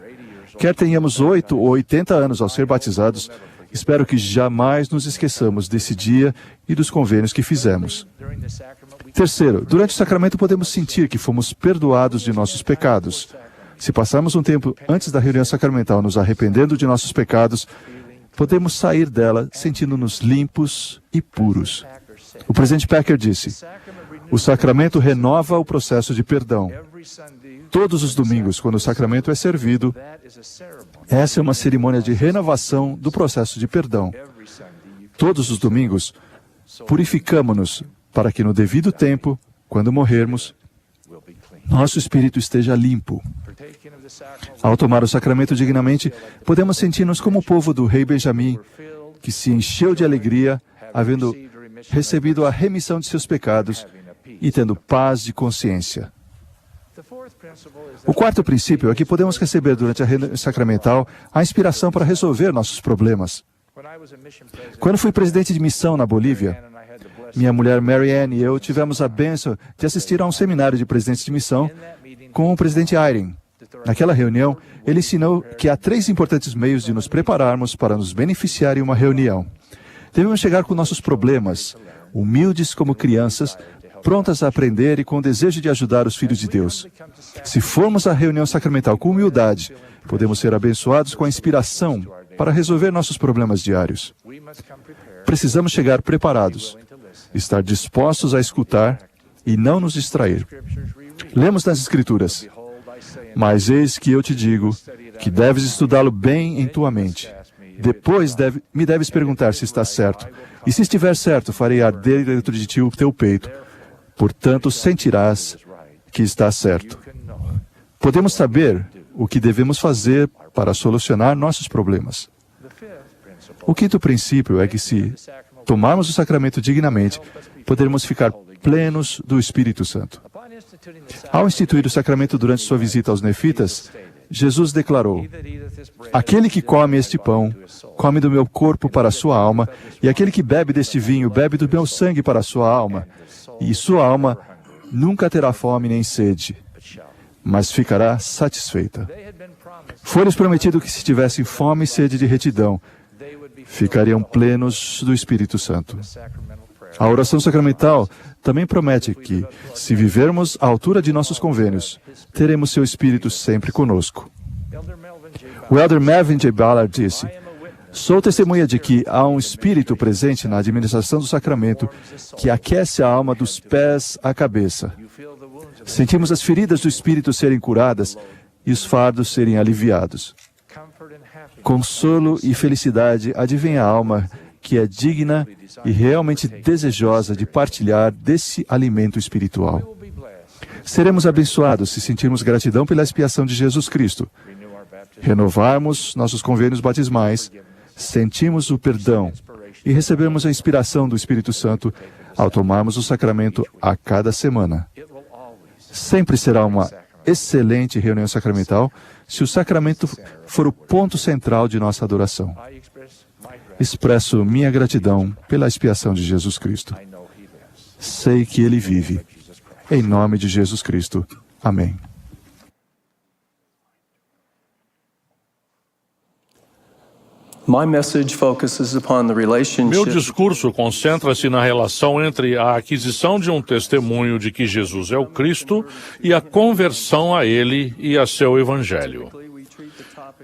Quer tenhamos 8 ou 80 anos ao ser batizados, espero que jamais nos esqueçamos desse dia e dos convênios que fizemos. Terceiro, durante o sacramento podemos sentir que fomos perdoados de nossos pecados. Se passarmos um tempo antes da reunião sacramental nos arrependendo de nossos pecados, podemos sair dela sentindo-nos limpos e puros. O presidente Packer disse: o sacramento renova o processo de perdão. Todos os domingos, quando o sacramento é servido, essa é uma cerimônia de renovação do processo de perdão. Todos os domingos, purificamo-nos para que no devido tempo, quando morrermos, nosso espírito esteja limpo. Ao tomar o sacramento dignamente, podemos sentir-nos como o povo do rei Benjamim, que se encheu de alegria, havendo recebido a remissão de seus pecados e tendo paz de consciência. O quarto princípio é que podemos receber durante a reunião sacramental a inspiração para resolver nossos problemas. Quando fui presidente de missão na Bolívia, minha mulher Mary Ann e eu tivemos a bênção de assistir a um seminário de presidentes de missão com o presidente Eyring. Naquela reunião, ele ensinou que há 3 importantes meios de nos prepararmos para nos beneficiar em uma reunião. Devemos chegar com nossos problemas, humildes como crianças, prontas a aprender e com o desejo de ajudar os filhos de Deus. Se formos à reunião sacramental com humildade, podemos ser abençoados com a inspiração para resolver nossos problemas diários. Precisamos chegar preparados, estar dispostos a escutar e não nos distrair. Lemos nas Escrituras: mas eis que eu te digo que deves estudá-lo bem em tua mente. Depois me deves perguntar se está certo. E se estiver certo, farei arder dentro de ti o teu peito. Portanto, sentirás que está certo. Podemos saber o que devemos fazer para solucionar nossos problemas. O quinto princípio é que, se tomarmos o sacramento dignamente, poderemos ficar plenos do Espírito Santo. Ao instituir o sacramento durante sua visita aos nefitas, Jesus declarou: aquele que come este pão, come do meu corpo para a sua alma, e aquele que bebe deste vinho, bebe do meu sangue para a sua alma, e sua alma nunca terá fome nem sede, mas ficará satisfeita. Foi-lhes prometido que se tivessem fome e sede de retidão, ficariam plenos do Espírito Santo. A oração sacramental também promete que, se vivermos à altura de nossos convênios, teremos seu Espírito sempre conosco. O Elder Melvin J. Ballard disse: sou testemunha de que há um Espírito presente na administração do sacramento que aquece a alma dos pés à cabeça. Sentimos as feridas do Espírito serem curadas e os fardos serem aliviados. Consolo e felicidade advém a alma que é digna e realmente desejosa de partilhar desse alimento espiritual. Seremos abençoados se sentirmos gratidão pela expiação de Jesus Cristo, renovarmos nossos convênios batismais, sentimos o perdão e recebemos a inspiração do Espírito Santo ao tomarmos o sacramento a cada semana. Sempre será uma excelente reunião sacramental se o sacramento for o ponto central de nossa adoração. Expresso minha gratidão pela expiação de Jesus Cristo. Sei que Ele vive. Em nome de Jesus Cristo. Amém. Meu discurso concentra-se na relação entre a aquisição de um testemunho de que Jesus é o Cristo e a conversão a Ele e a seu Evangelho.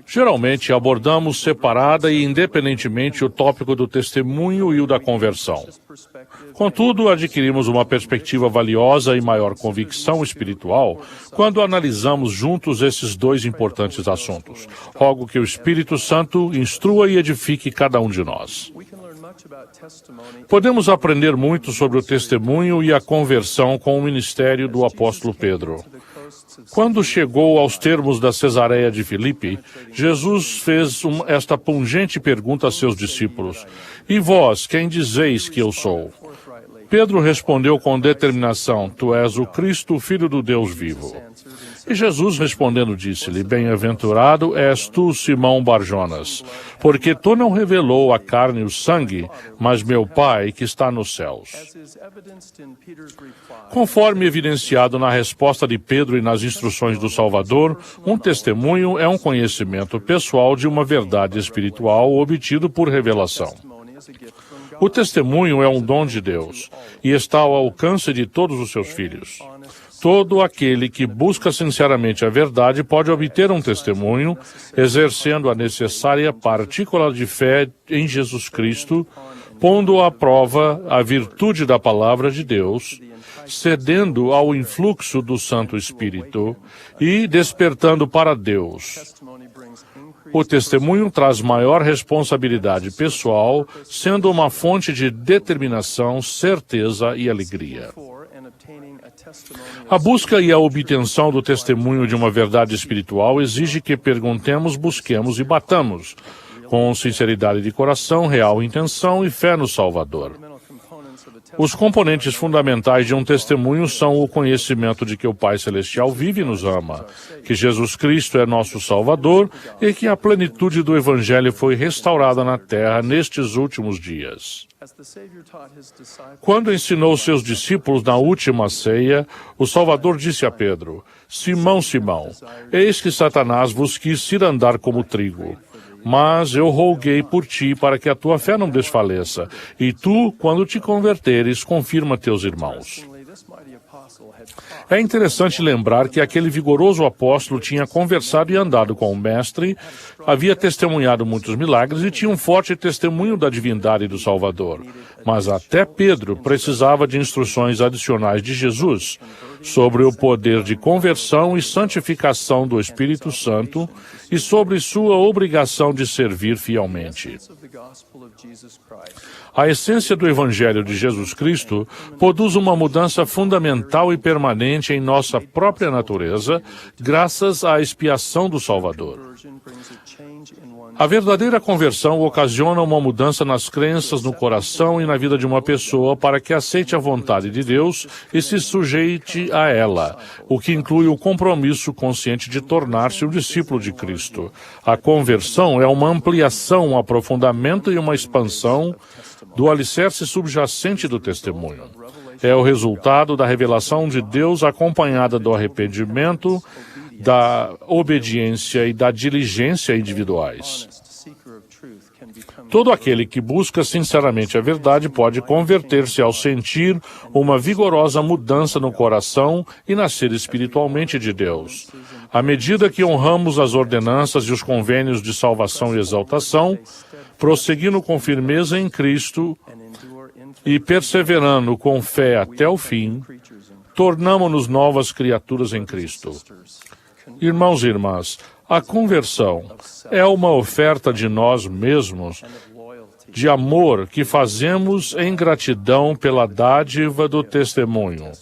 Geralmente abordamos separada e independentemente o tópico do testemunho e o da conversão. Contudo, adquirimos uma perspectiva valiosa e maior convicção espiritual quando analisamos juntos esses dois importantes assuntos. Rogo que o Espírito Santo instrua e edifique cada um de nós. Podemos aprender muito sobre o testemunho e a conversão com o ministério do apóstolo Pedro. Quando chegou aos termos da Cesareia de Filipe, Jesus fez esta pungente pergunta a seus discípulos: e vós, quem dizeis que eu sou? Pedro respondeu com determinação: tu és o Cristo, o Filho do Deus vivo. E Jesus respondendo disse-lhe: bem-aventurado és tu, Simão Barjonas, porque tu não revelou a carne e o sangue, mas meu Pai que está nos céus. Conforme evidenciado na resposta de Pedro e nas instruções do Salvador, um testemunho é um conhecimento pessoal de uma verdade espiritual obtido por revelação. O testemunho é um dom de Deus e está ao alcance de todos os seus filhos. Todo aquele que busca sinceramente a verdade pode obter um testemunho, exercendo a necessária partícula de fé em Jesus Cristo, pondo à prova a virtude da palavra de Deus, cedendo ao influxo do Santo Espírito e despertando para Deus. O testemunho traz maior responsabilidade pessoal, sendo uma fonte de determinação, certeza e alegria. A busca e a obtenção do testemunho de uma verdade espiritual exige que perguntemos, busquemos e batamos, com sinceridade de coração, real intenção e fé no Salvador. Os componentes fundamentais de um testemunho são o conhecimento de que o Pai Celestial vive e nos ama, que Jesus Cristo é nosso Salvador e que a plenitude do Evangelho foi restaurada na terra nestes últimos dias. Quando ensinou seus discípulos na última ceia, o Salvador disse a Pedro: Simão, Simão, eis que Satanás vos quis cirandar como trigo. Mas eu roguei por ti para que a tua fé não desfaleça, e tu, quando te converteres, confirma teus irmãos. É interessante lembrar que aquele vigoroso apóstolo tinha conversado e andado com o Mestre, havia testemunhado muitos milagres e tinha um forte testemunho da divindade do Salvador. Mas até Pedro precisava de instruções adicionais de Jesus sobre o poder de conversão e santificação do Espírito Santo e sobre sua obrigação de servir fielmente. A essência do Evangelho de Jesus Cristo produz uma mudança fundamental e permanente em nossa própria natureza, graças à expiação do Salvador. A verdadeira conversão ocasiona uma mudança nas crenças, no coração e na vida de uma pessoa para que aceite a vontade de Deus e se sujeite a ela, o que inclui o compromisso consciente de tornar-se um discípulo de Cristo. A conversão é uma ampliação, um aprofundamento e uma expansão do alicerce subjacente do testemunho. É o resultado da revelação de Deus acompanhada do arrependimento, da obediência e da diligência individuais. Todo aquele que busca sinceramente a verdade pode converter-se ao sentir uma vigorosa mudança no coração e nascer espiritualmente de Deus. À medida que honramos as ordenanças e os convênios de salvação e exaltação, prosseguindo com firmeza em Cristo e perseverando com fé até o fim, tornamo-nos novas criaturas em Cristo. Irmãos e irmãs, a conversão é uma oferta de nós mesmos, de amor que fazemos em gratidão pela dádiva do testemunho.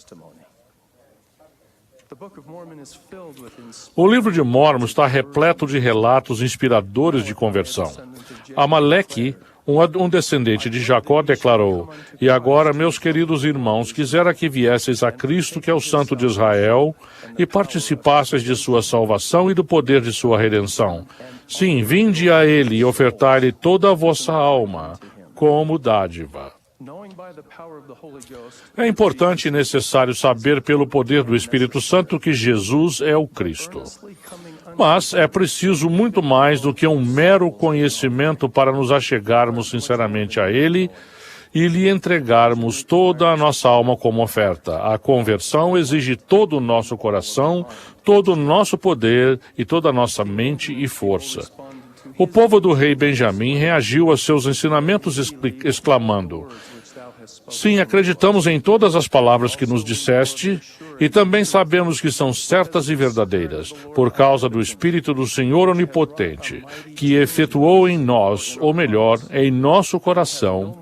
O livro de Mórmon está repleto de relatos inspiradores de conversão. Amaleque, um descendente de Jacó, declarou: "E agora, meus queridos irmãos, quisera que viesseis a Cristo, que é o Santo de Israel, e participasseis de sua salvação e do poder de sua redenção. Sim, vinde a Ele e ofertai-lhe toda a vossa alma, como dádiva." É importante e necessário saber pelo poder do Espírito Santo que Jesus é o Cristo. Mas é preciso muito mais do que um mero conhecimento para nos achegarmos sinceramente a Ele e lhe entregarmos toda a nossa alma como oferta. A conversão exige todo o nosso coração, todo o nosso poder e toda a nossa mente e força. O povo do rei Benjamim reagiu a seus ensinamentos exclamando: "Sim, acreditamos em todas as palavras que nos disseste e também sabemos que são certas e verdadeiras, por causa do Espírito do Senhor Onipotente, que efetuou em nós, ou melhor, em nosso coração,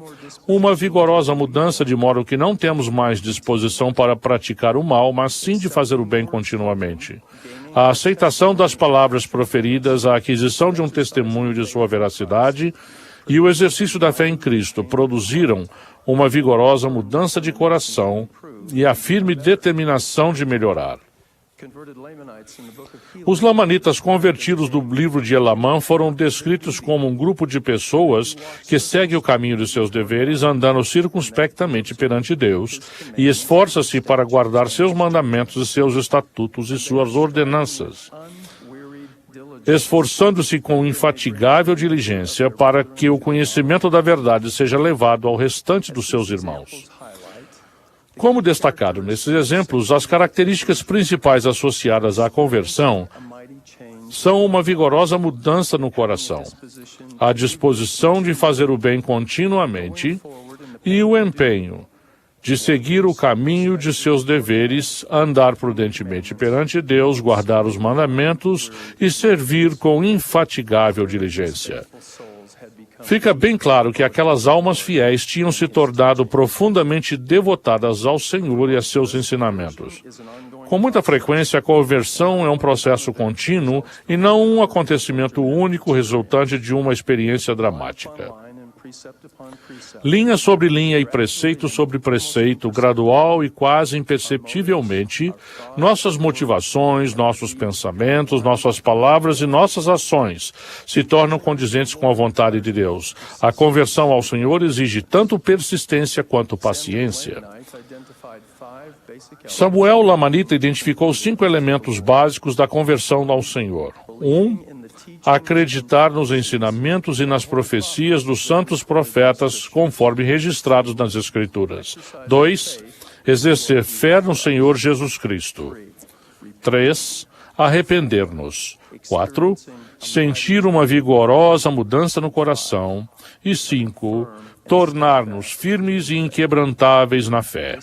uma vigorosa mudança de modo que não temos mais disposição para praticar o mal, mas sim de fazer o bem continuamente. A aceitação das palavras proferidas, a aquisição de um testemunho de sua veracidade e o exercício da fé em Cristo produziram uma vigorosa mudança de coração e a firme determinação de melhorar. Os lamanitas convertidos do livro de Elamã foram descritos como um grupo de pessoas que segue o caminho de seus deveres, andando circunspectamente perante Deus e esforça-se para guardar seus mandamentos e seus estatutos e suas ordenanças, esforçando-se com infatigável diligência para que o conhecimento da verdade seja levado ao restante dos seus irmãos. Como destacado nesses exemplos, as características principais associadas à conversão são uma vigorosa mudança no coração, a disposição de fazer o bem continuamente e o empenho de seguir o caminho de seus deveres, andar prudentemente perante Deus, guardar os mandamentos e servir com infatigável diligência. Fica bem claro que aquelas almas fiéis tinham se tornado profundamente devotadas ao Senhor e a seus ensinamentos. Com muita frequência, a conversão é um processo contínuo e não um acontecimento único resultante de uma experiência dramática. Linha sobre linha e preceito sobre preceito, gradual e quase imperceptivelmente, nossas motivações, nossos pensamentos, nossas palavras e nossas ações se tornam condizentes com a vontade de Deus. A conversão ao Senhor exige tanto persistência quanto paciência. Samuel Lamanita identificou 5 elementos básicos da conversão ao Senhor. 1. Acreditar nos ensinamentos e nas profecias dos santos profetas, conforme registrados nas Escrituras. 2. Exercer fé no Senhor Jesus Cristo. 3. Arrepender-nos. 4. Sentir uma vigorosa mudança no coração. E 5. Tornar-nos firmes e inquebrantáveis na fé.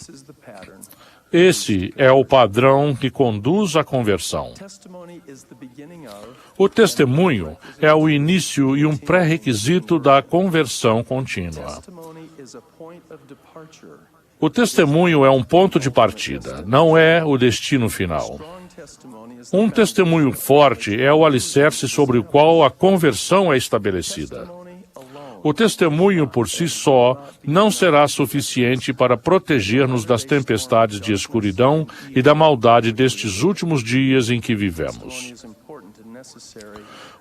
Esse é o padrão que conduz à conversão. O testemunho é o início e um pré-requisito da conversão contínua. O testemunho é um ponto de partida, não é o destino final. Um testemunho forte é o alicerce sobre o qual a conversão é estabelecida. O testemunho por si só não será suficiente para proteger-nos das tempestades de escuridão e da maldade destes últimos dias em que vivemos.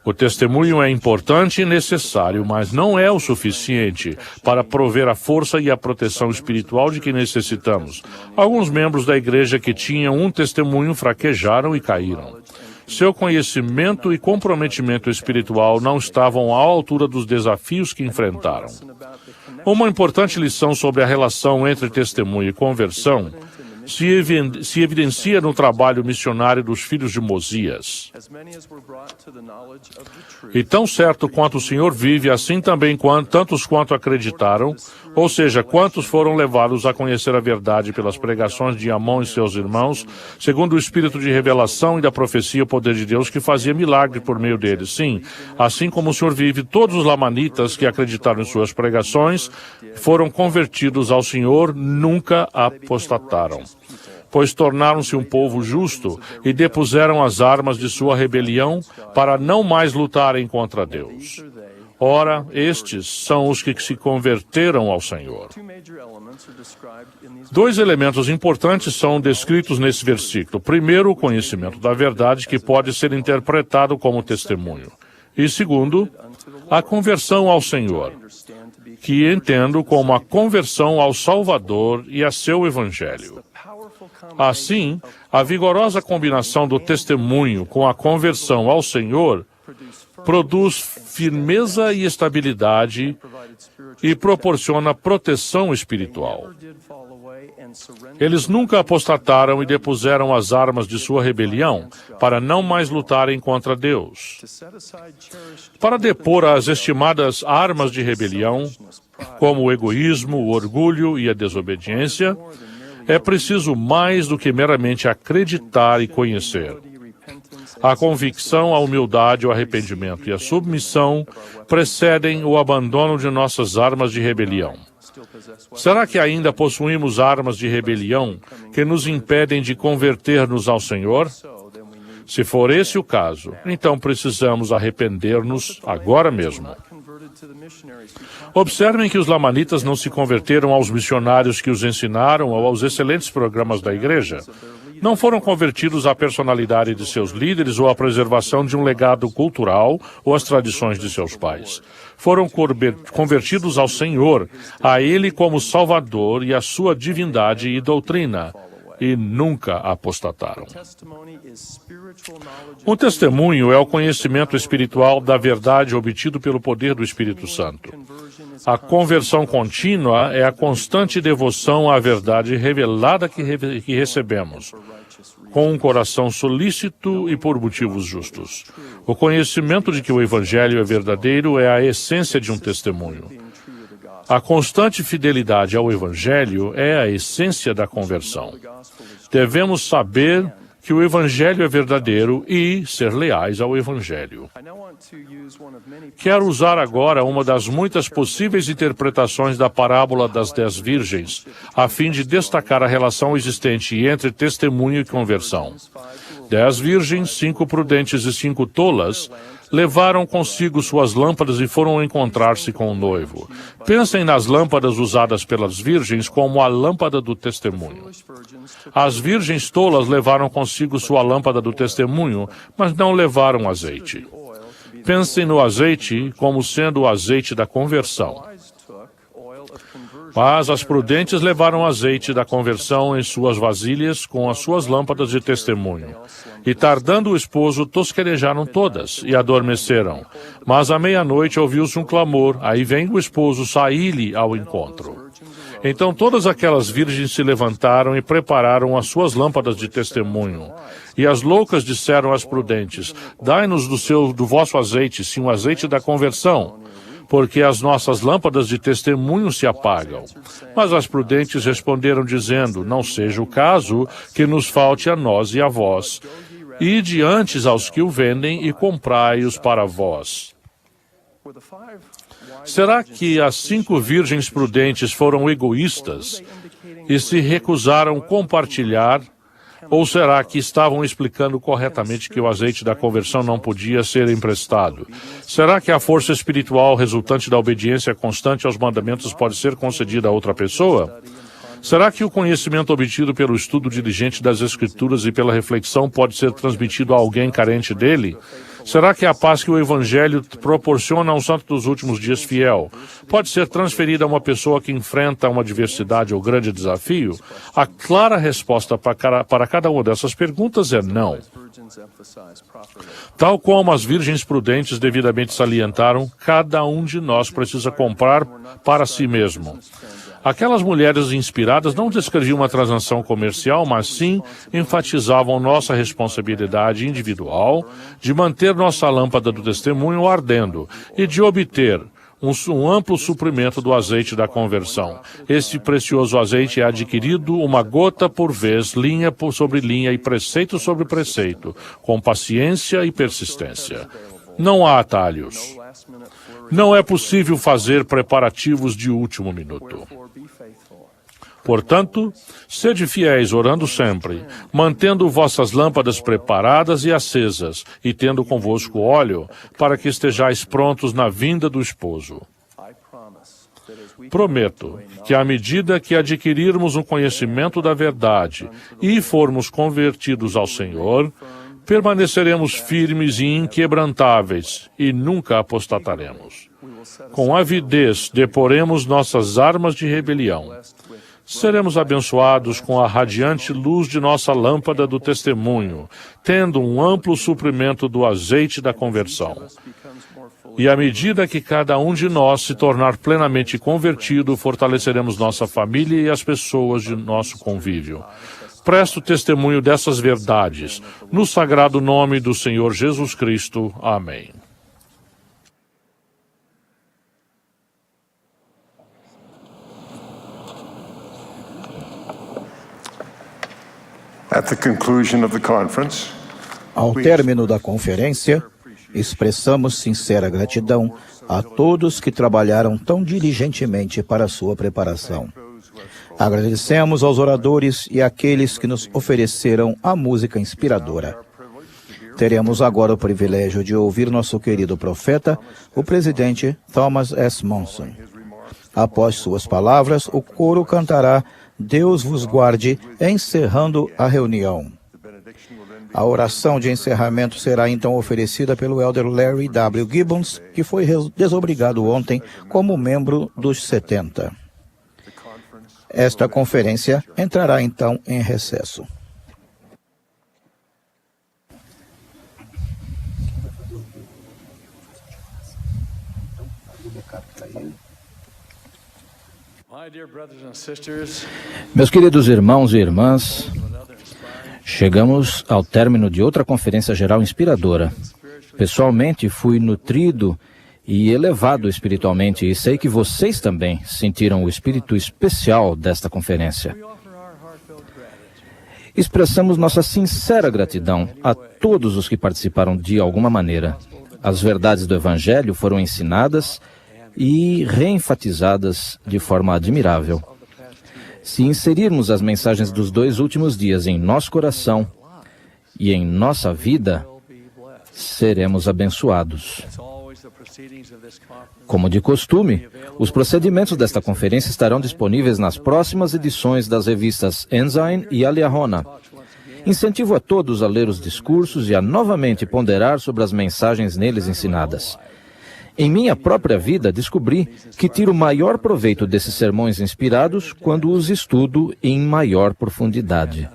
O testemunho é importante e necessário, mas não é o suficiente para prover a força e a proteção espiritual de que necessitamos. Alguns membros da igreja que tinham um testemunho fraquejaram e caíram. Seu conhecimento e comprometimento espiritual não estavam à altura dos desafios que enfrentaram. Uma importante lição sobre a relação entre testemunho e conversão se evidencia no trabalho missionário dos filhos de Mosias. E tão certo quanto o Senhor vive, assim também tantos quanto acreditaram, ou seja, quantos foram levados a conhecer a verdade pelas pregações de Amon e seus irmãos, segundo o espírito de revelação e da profecia e o poder de Deus que fazia milagres por meio deles. Sim, assim como o Senhor vive, todos os lamanitas que acreditaram em suas pregações foram convertidos ao Senhor, nunca apostataram, pois tornaram-se um povo justo e depuseram as armas de sua rebelião para não mais lutarem contra Deus. Ora, estes são os que se converteram ao Senhor. Dois elementos importantes são descritos nesse versículo. Primeiro, o conhecimento da verdade, que pode ser interpretado como testemunho. E segundo, a conversão ao Senhor, que entendo como a conversão ao Salvador e a seu Evangelho. Assim, a vigorosa combinação do testemunho com a conversão ao Senhor produz firmeza e estabilidade e proporciona proteção espiritual. Eles nunca apostataram e depuseram as armas de sua rebelião para não mais lutarem contra Deus. Para depor as estimadas armas de rebelião, como o egoísmo, o orgulho e a desobediência, é preciso mais do que meramente acreditar e conhecer. A convicção, a humildade, o arrependimento e a submissão precedem o abandono de nossas armas de rebelião. Será que ainda possuímos armas de rebelião que nos impedem de converter-nos ao Senhor? Se for esse o caso, então precisamos arrepender-nos agora mesmo. Observem que os lamanitas não se converteram aos missionários que os ensinaram ou aos excelentes programas da igreja. Não foram convertidos à personalidade de seus líderes ou à preservação de um legado cultural ou às tradições de seus pais. Foram convertidos ao Senhor, a Ele como Salvador e à sua divindade e doutrina, e nunca apostataram. Um testemunho é o conhecimento espiritual da verdade obtido pelo poder do Espírito Santo. A conversão contínua é a constante devoção à verdade revelada que recebemos, com um coração solícito e por motivos justos. O conhecimento de que o Evangelho é verdadeiro é a essência de um testemunho. A constante fidelidade ao Evangelho é a essência da conversão. Devemos saber que o Evangelho é verdadeiro e ser leais ao Evangelho. Quero usar agora uma das muitas possíveis interpretações da parábola das 10 virgens, a fim de destacar a relação existente entre testemunho e conversão. 10 virgens, 5 prudentes e 5 tolas, levaram consigo suas lâmpadas e foram encontrar-se com o noivo. Pensem nas lâmpadas usadas pelas virgens como a lâmpada do testemunho. As virgens tolas levaram consigo sua lâmpada do testemunho, mas não levaram azeite. Pensem no azeite como sendo o azeite da conversão. Mas as prudentes levaram azeite da conversão em suas vasilhas com as suas lâmpadas de testemunho. E tardando o esposo, tosquerejaram todas e adormeceram. Mas à meia-noite ouviu-se um clamor, aí vem o esposo, saí-lhe ao encontro. Então todas aquelas virgens se levantaram e prepararam as suas lâmpadas de testemunho. E as loucas disseram às prudentes, dai-nos do vosso azeite, sim, o azeite da conversão, porque as nossas lâmpadas de testemunho se apagam. Mas as prudentes responderam dizendo, não seja o caso que nos falte a nós e a vós. Ide antes aos que o vendem e comprai-os para vós. Será que as 5 virgens prudentes foram egoístas e se recusaram compartilhar Ou será que estavam explicando corretamente que o azeite da conversão não podia ser emprestado? Será que a força espiritual resultante da obediência constante aos mandamentos pode ser concedida a outra pessoa? Será que o conhecimento obtido pelo estudo diligente das Escrituras e pela reflexão pode ser transmitido a alguém carente dele? Será que a paz que o Evangelho proporciona a um santo dos últimos dias fiel pode ser transferida a uma pessoa que enfrenta uma adversidade ou grande desafio? A clara resposta para cada uma dessas perguntas é não. Tal como as virgens prudentes devidamente salientaram, cada um de nós precisa comprar para si mesmo. Aquelas mulheres inspiradas não descreviam uma transação comercial, mas sim enfatizavam nossa responsabilidade individual de manter nossa lâmpada do testemunho ardendo e de obter um amplo suprimento do azeite da conversão. Este precioso azeite é adquirido uma gota por vez, linha sobre linha e preceito sobre preceito, com paciência e persistência. Não há atalhos. Não é possível fazer preparativos de último minuto. Portanto, sede fiéis, orando sempre, mantendo vossas lâmpadas preparadas e acesas, e tendo convosco óleo, para que estejais prontos na vinda do esposo. Prometo que, à medida que adquirirmos um conhecimento da verdade e formos convertidos ao Senhor, permaneceremos firmes e inquebrantáveis, e nunca apostataremos. Com avidez deporemos nossas armas de rebelião. Seremos abençoados com a radiante luz de nossa lâmpada do testemunho, tendo um amplo suprimento do azeite da conversão. E à medida que cada um de nós se tornar plenamente convertido, fortaleceremos nossa família e as pessoas de nosso convívio. Presto testemunho dessas verdades, no sagrado nome do Senhor Jesus Cristo. Amém. At the conclusion of the conference, ao término da conferência, expressamos sincera gratidão a todos que trabalharam tão diligentemente para a sua preparação. Agradecemos aos oradores e àqueles que nos ofereceram a música inspiradora. Teremos agora o privilégio de ouvir nosso querido profeta, o presidente Thomas S. Monson. Após suas palavras, o coro cantará Deus vos guarde, encerrando a reunião. A oração de encerramento será então oferecida pelo elder Larry W. Gibbons, que foi desobrigado ontem como membro dos 70. Esta conferência entrará então em recesso. Meus queridos irmãos e irmãs, chegamos ao término de outra conferência geral inspiradora. Pessoalmente, fui nutrido e elevado espiritualmente, e sei que vocês também sentiram o espírito especial desta conferência. Expressamos nossa sincera gratidão a todos os que participaram de alguma maneira. As verdades do Evangelho foram ensinadas e reenfatizadas de forma admirável. Se inserirmos as mensagens dos 2 últimos dias em nosso coração e em nossa vida, seremos abençoados. Como de costume, os procedimentos desta conferência estarão disponíveis nas próximas edições das revistas Ensign e Aliahona. Incentivo a todos a ler os discursos e a novamente ponderar sobre as mensagens neles ensinadas. Em minha própria vida, descobri que tiro maior proveito desses sermões inspirados quando os estudo em maior profundidade.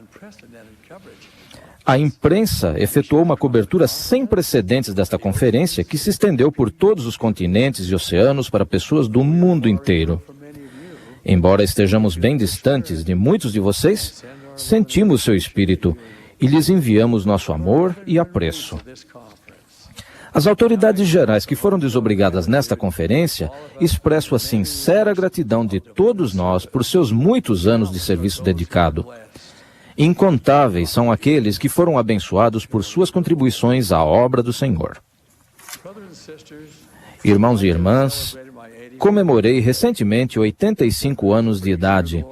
A imprensa efetuou uma cobertura sem precedentes desta conferência que se estendeu por todos os continentes e oceanos para pessoas do mundo inteiro. Embora estejamos bem distantes de muitos de vocês, sentimos seu espírito e lhes enviamos nosso amor e apreço. As autoridades gerais que foram desobrigadas nesta conferência, expresso a sincera gratidão de todos nós por seus muitos anos de serviço dedicado. Incontáveis são aqueles que foram abençoados por suas contribuições à obra do Senhor. Irmãos e irmãs, comemorei recentemente 85 anos de idade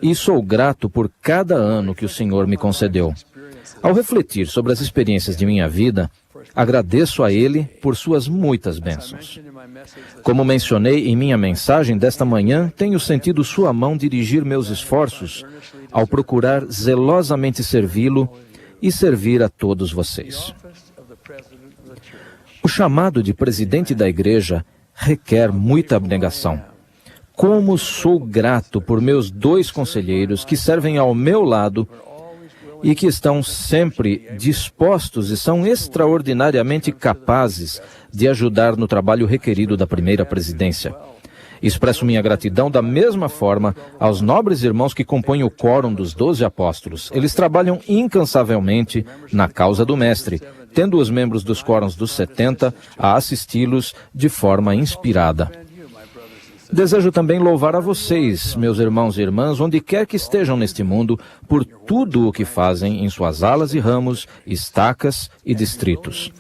e sou grato por cada ano que o Senhor me concedeu. Ao refletir sobre as experiências de minha vida, agradeço a Ele por suas muitas bênçãos. Como mencionei em minha mensagem desta manhã, tenho sentido sua mão dirigir meus esforços ao procurar zelosamente servi-lo e servir a todos vocês. O chamado de presidente da igreja requer muita abnegação. Como sou grato por meus 2 conselheiros que servem ao meu lado e que estão sempre dispostos e são extraordinariamente capazes de ajudar no trabalho requerido da primeira presidência. Expresso minha gratidão da mesma forma aos nobres irmãos que compõem o quórum dos 12 apóstolos. Eles trabalham incansavelmente na causa do Mestre, tendo os membros dos quórums dos 70 a assisti-los de forma inspirada. Desejo também louvar a vocês, meus irmãos e irmãs, onde quer que estejam neste mundo, por tudo o que fazem em suas alas e ramos, estacas e distritos.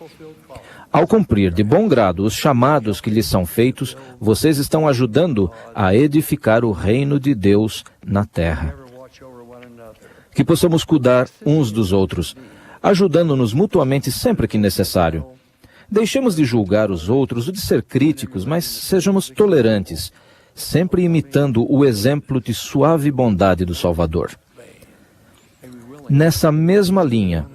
Ao cumprir de bom grado os chamados que lhes são feitos, vocês estão ajudando a edificar o reino de Deus na terra. Que possamos cuidar uns dos outros, ajudando-nos mutuamente sempre que necessário. Deixemos de julgar os outros ou de ser críticos, mas sejamos tolerantes, sempre imitando o exemplo de suave bondade do Salvador. Nessa mesma linha,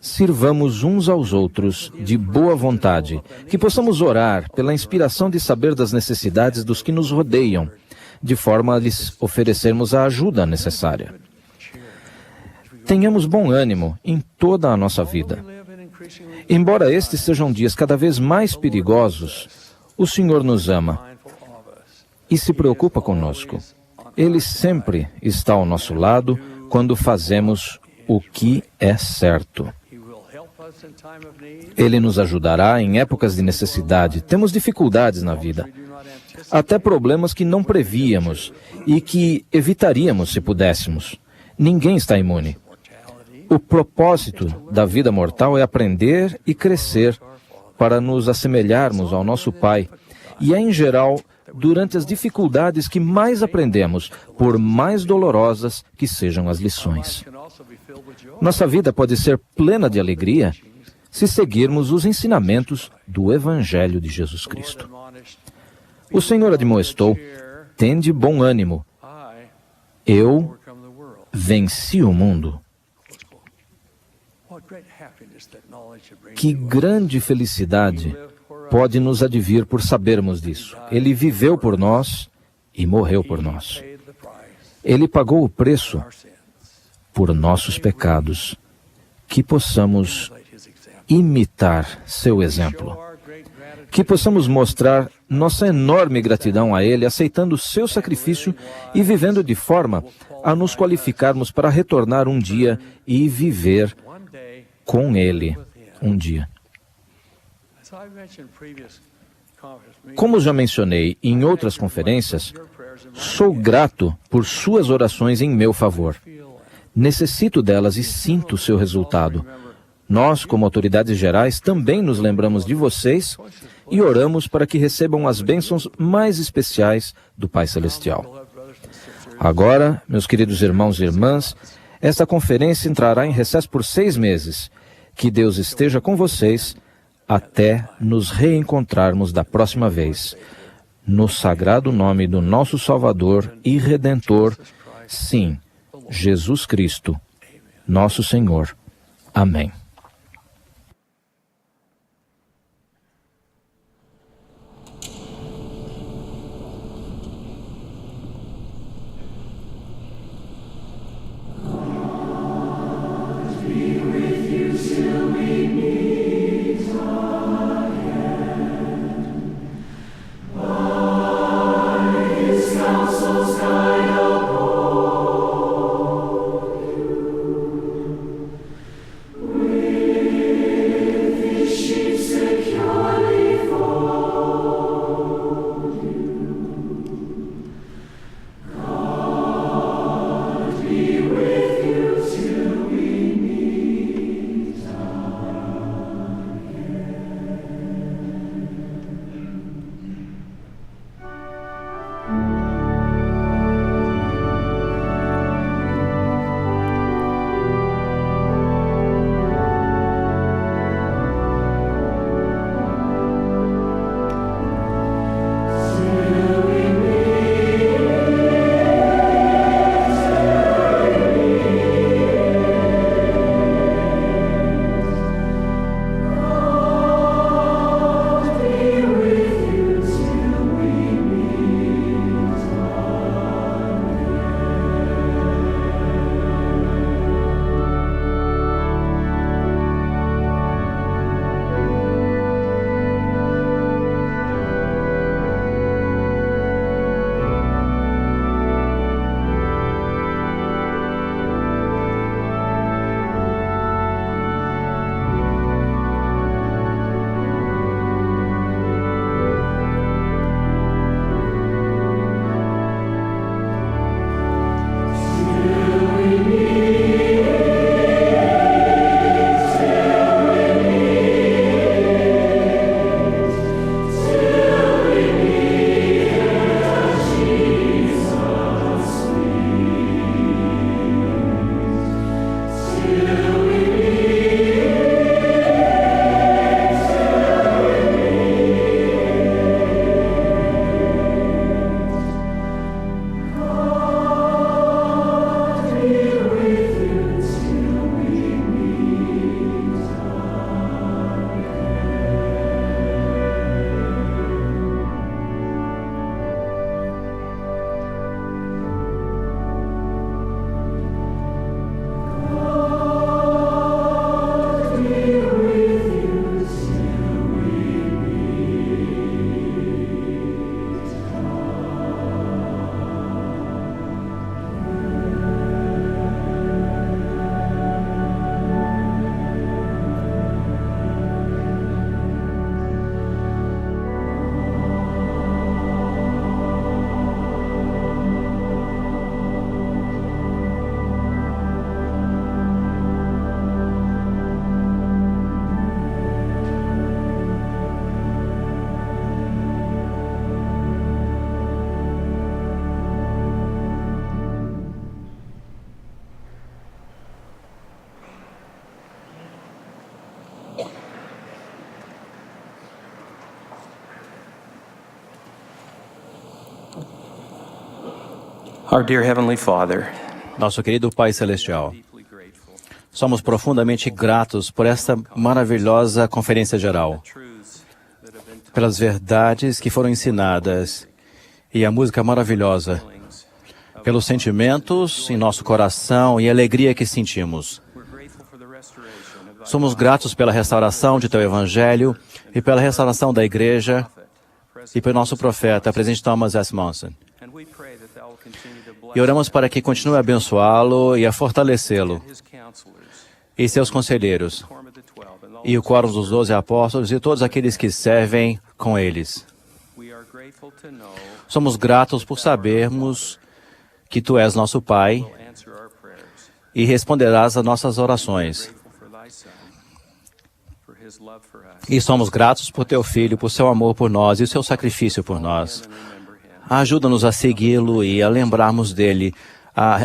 sirvamos uns aos outros de boa vontade, que possamos orar pela inspiração de saber das necessidades dos que nos rodeiam, de forma a lhes oferecermos a ajuda necessária. Tenhamos bom ânimo em toda a nossa vida. Embora estes sejam dias cada vez mais perigosos, o Senhor nos ama e se preocupa conosco. Ele sempre está ao nosso lado quando fazemos o que é certo. Ele nos ajudará em épocas de necessidade. Temos dificuldades na vida, até problemas que não prevíamos e que evitaríamos se pudéssemos. Ninguém está imune. O propósito da vida mortal é aprender e crescer para nos assemelharmos ao nosso Pai. E é, em geral, durante as dificuldades que mais aprendemos, por mais dolorosas que sejam as lições. Nossa vida pode ser plena de alegria se seguirmos os ensinamentos do Evangelho de Jesus Cristo. O Senhor admoestou: tende bom ânimo. Eu venci o mundo. Que grande felicidade pode nos advir por sabermos disso. Ele viveu por nós e morreu por nós. Ele pagou o preço por nossos pecados. Que possamos imitar seu exemplo. Que possamos mostrar nossa enorme gratidão a Ele, aceitando o seu sacrifício e vivendo de forma a nos qualificarmos para retornar um dia e viver com Ele um dia. Como já mencionei em outras conferências, sou grato por suas orações em meu favor. Necessito delas e sinto o seu resultado. Nós, como autoridades gerais, também nos lembramos de vocês e oramos para que recebam as bênçãos mais especiais do Pai Celestial. Agora, meus queridos irmãos e irmãs, esta conferência entrará em recesso por 6 meses. Que Deus esteja com vocês até nos reencontrarmos da próxima vez. No sagrado nome do nosso Salvador e Redentor, sim, Jesus Cristo, nosso Senhor. Amém. We Our dear Heavenly Father, Nosso querido Pai Celestial, somos profundamente gratos por esta maravilhosa conferência geral, pelas verdades que foram ensinadas e a música maravilhosa, pelos sentimentos em nosso coração e a alegria que sentimos. Somos gratos pela restauração de Teu Evangelho e pela restauração da Igreja e pelo nosso profeta, Presidente Thomas S. Monson. E oramos para que continue a abençoá-lo e a fortalecê-lo, e seus conselheiros, e o quórum dos 12 apóstolos e todos aqueles que servem com eles. Somos gratos por sabermos que Tu és nosso Pai e responderás às nossas orações. E somos gratos por Teu Filho, por Seu amor por nós e o Seu sacrifício por nós. Ajuda-nos a segui-lo e a lembrarmos dele.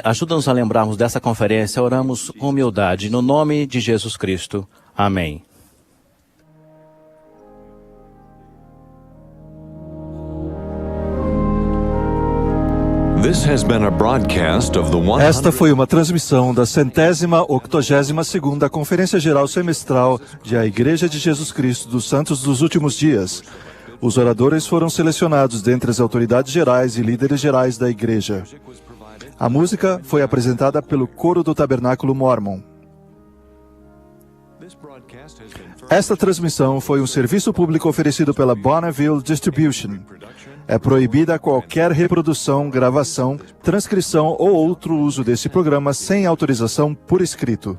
Ajuda-nos a lembrarmos dessa conferência. Oramos com humildade, no nome de Jesus Cristo. Amém. Esta foi uma transmissão da 182ª Conferência Geral Semestral de A Igreja de Jesus Cristo dos Santos dos Últimos Dias. Os oradores foram selecionados dentre as autoridades gerais e líderes gerais da Igreja. A música foi apresentada pelo Coro do Tabernáculo Mormon. Esta transmissão foi um serviço público oferecido pela Bonneville Distribution. É proibida qualquer reprodução, gravação, transcrição ou outro uso desse programa sem autorização por escrito.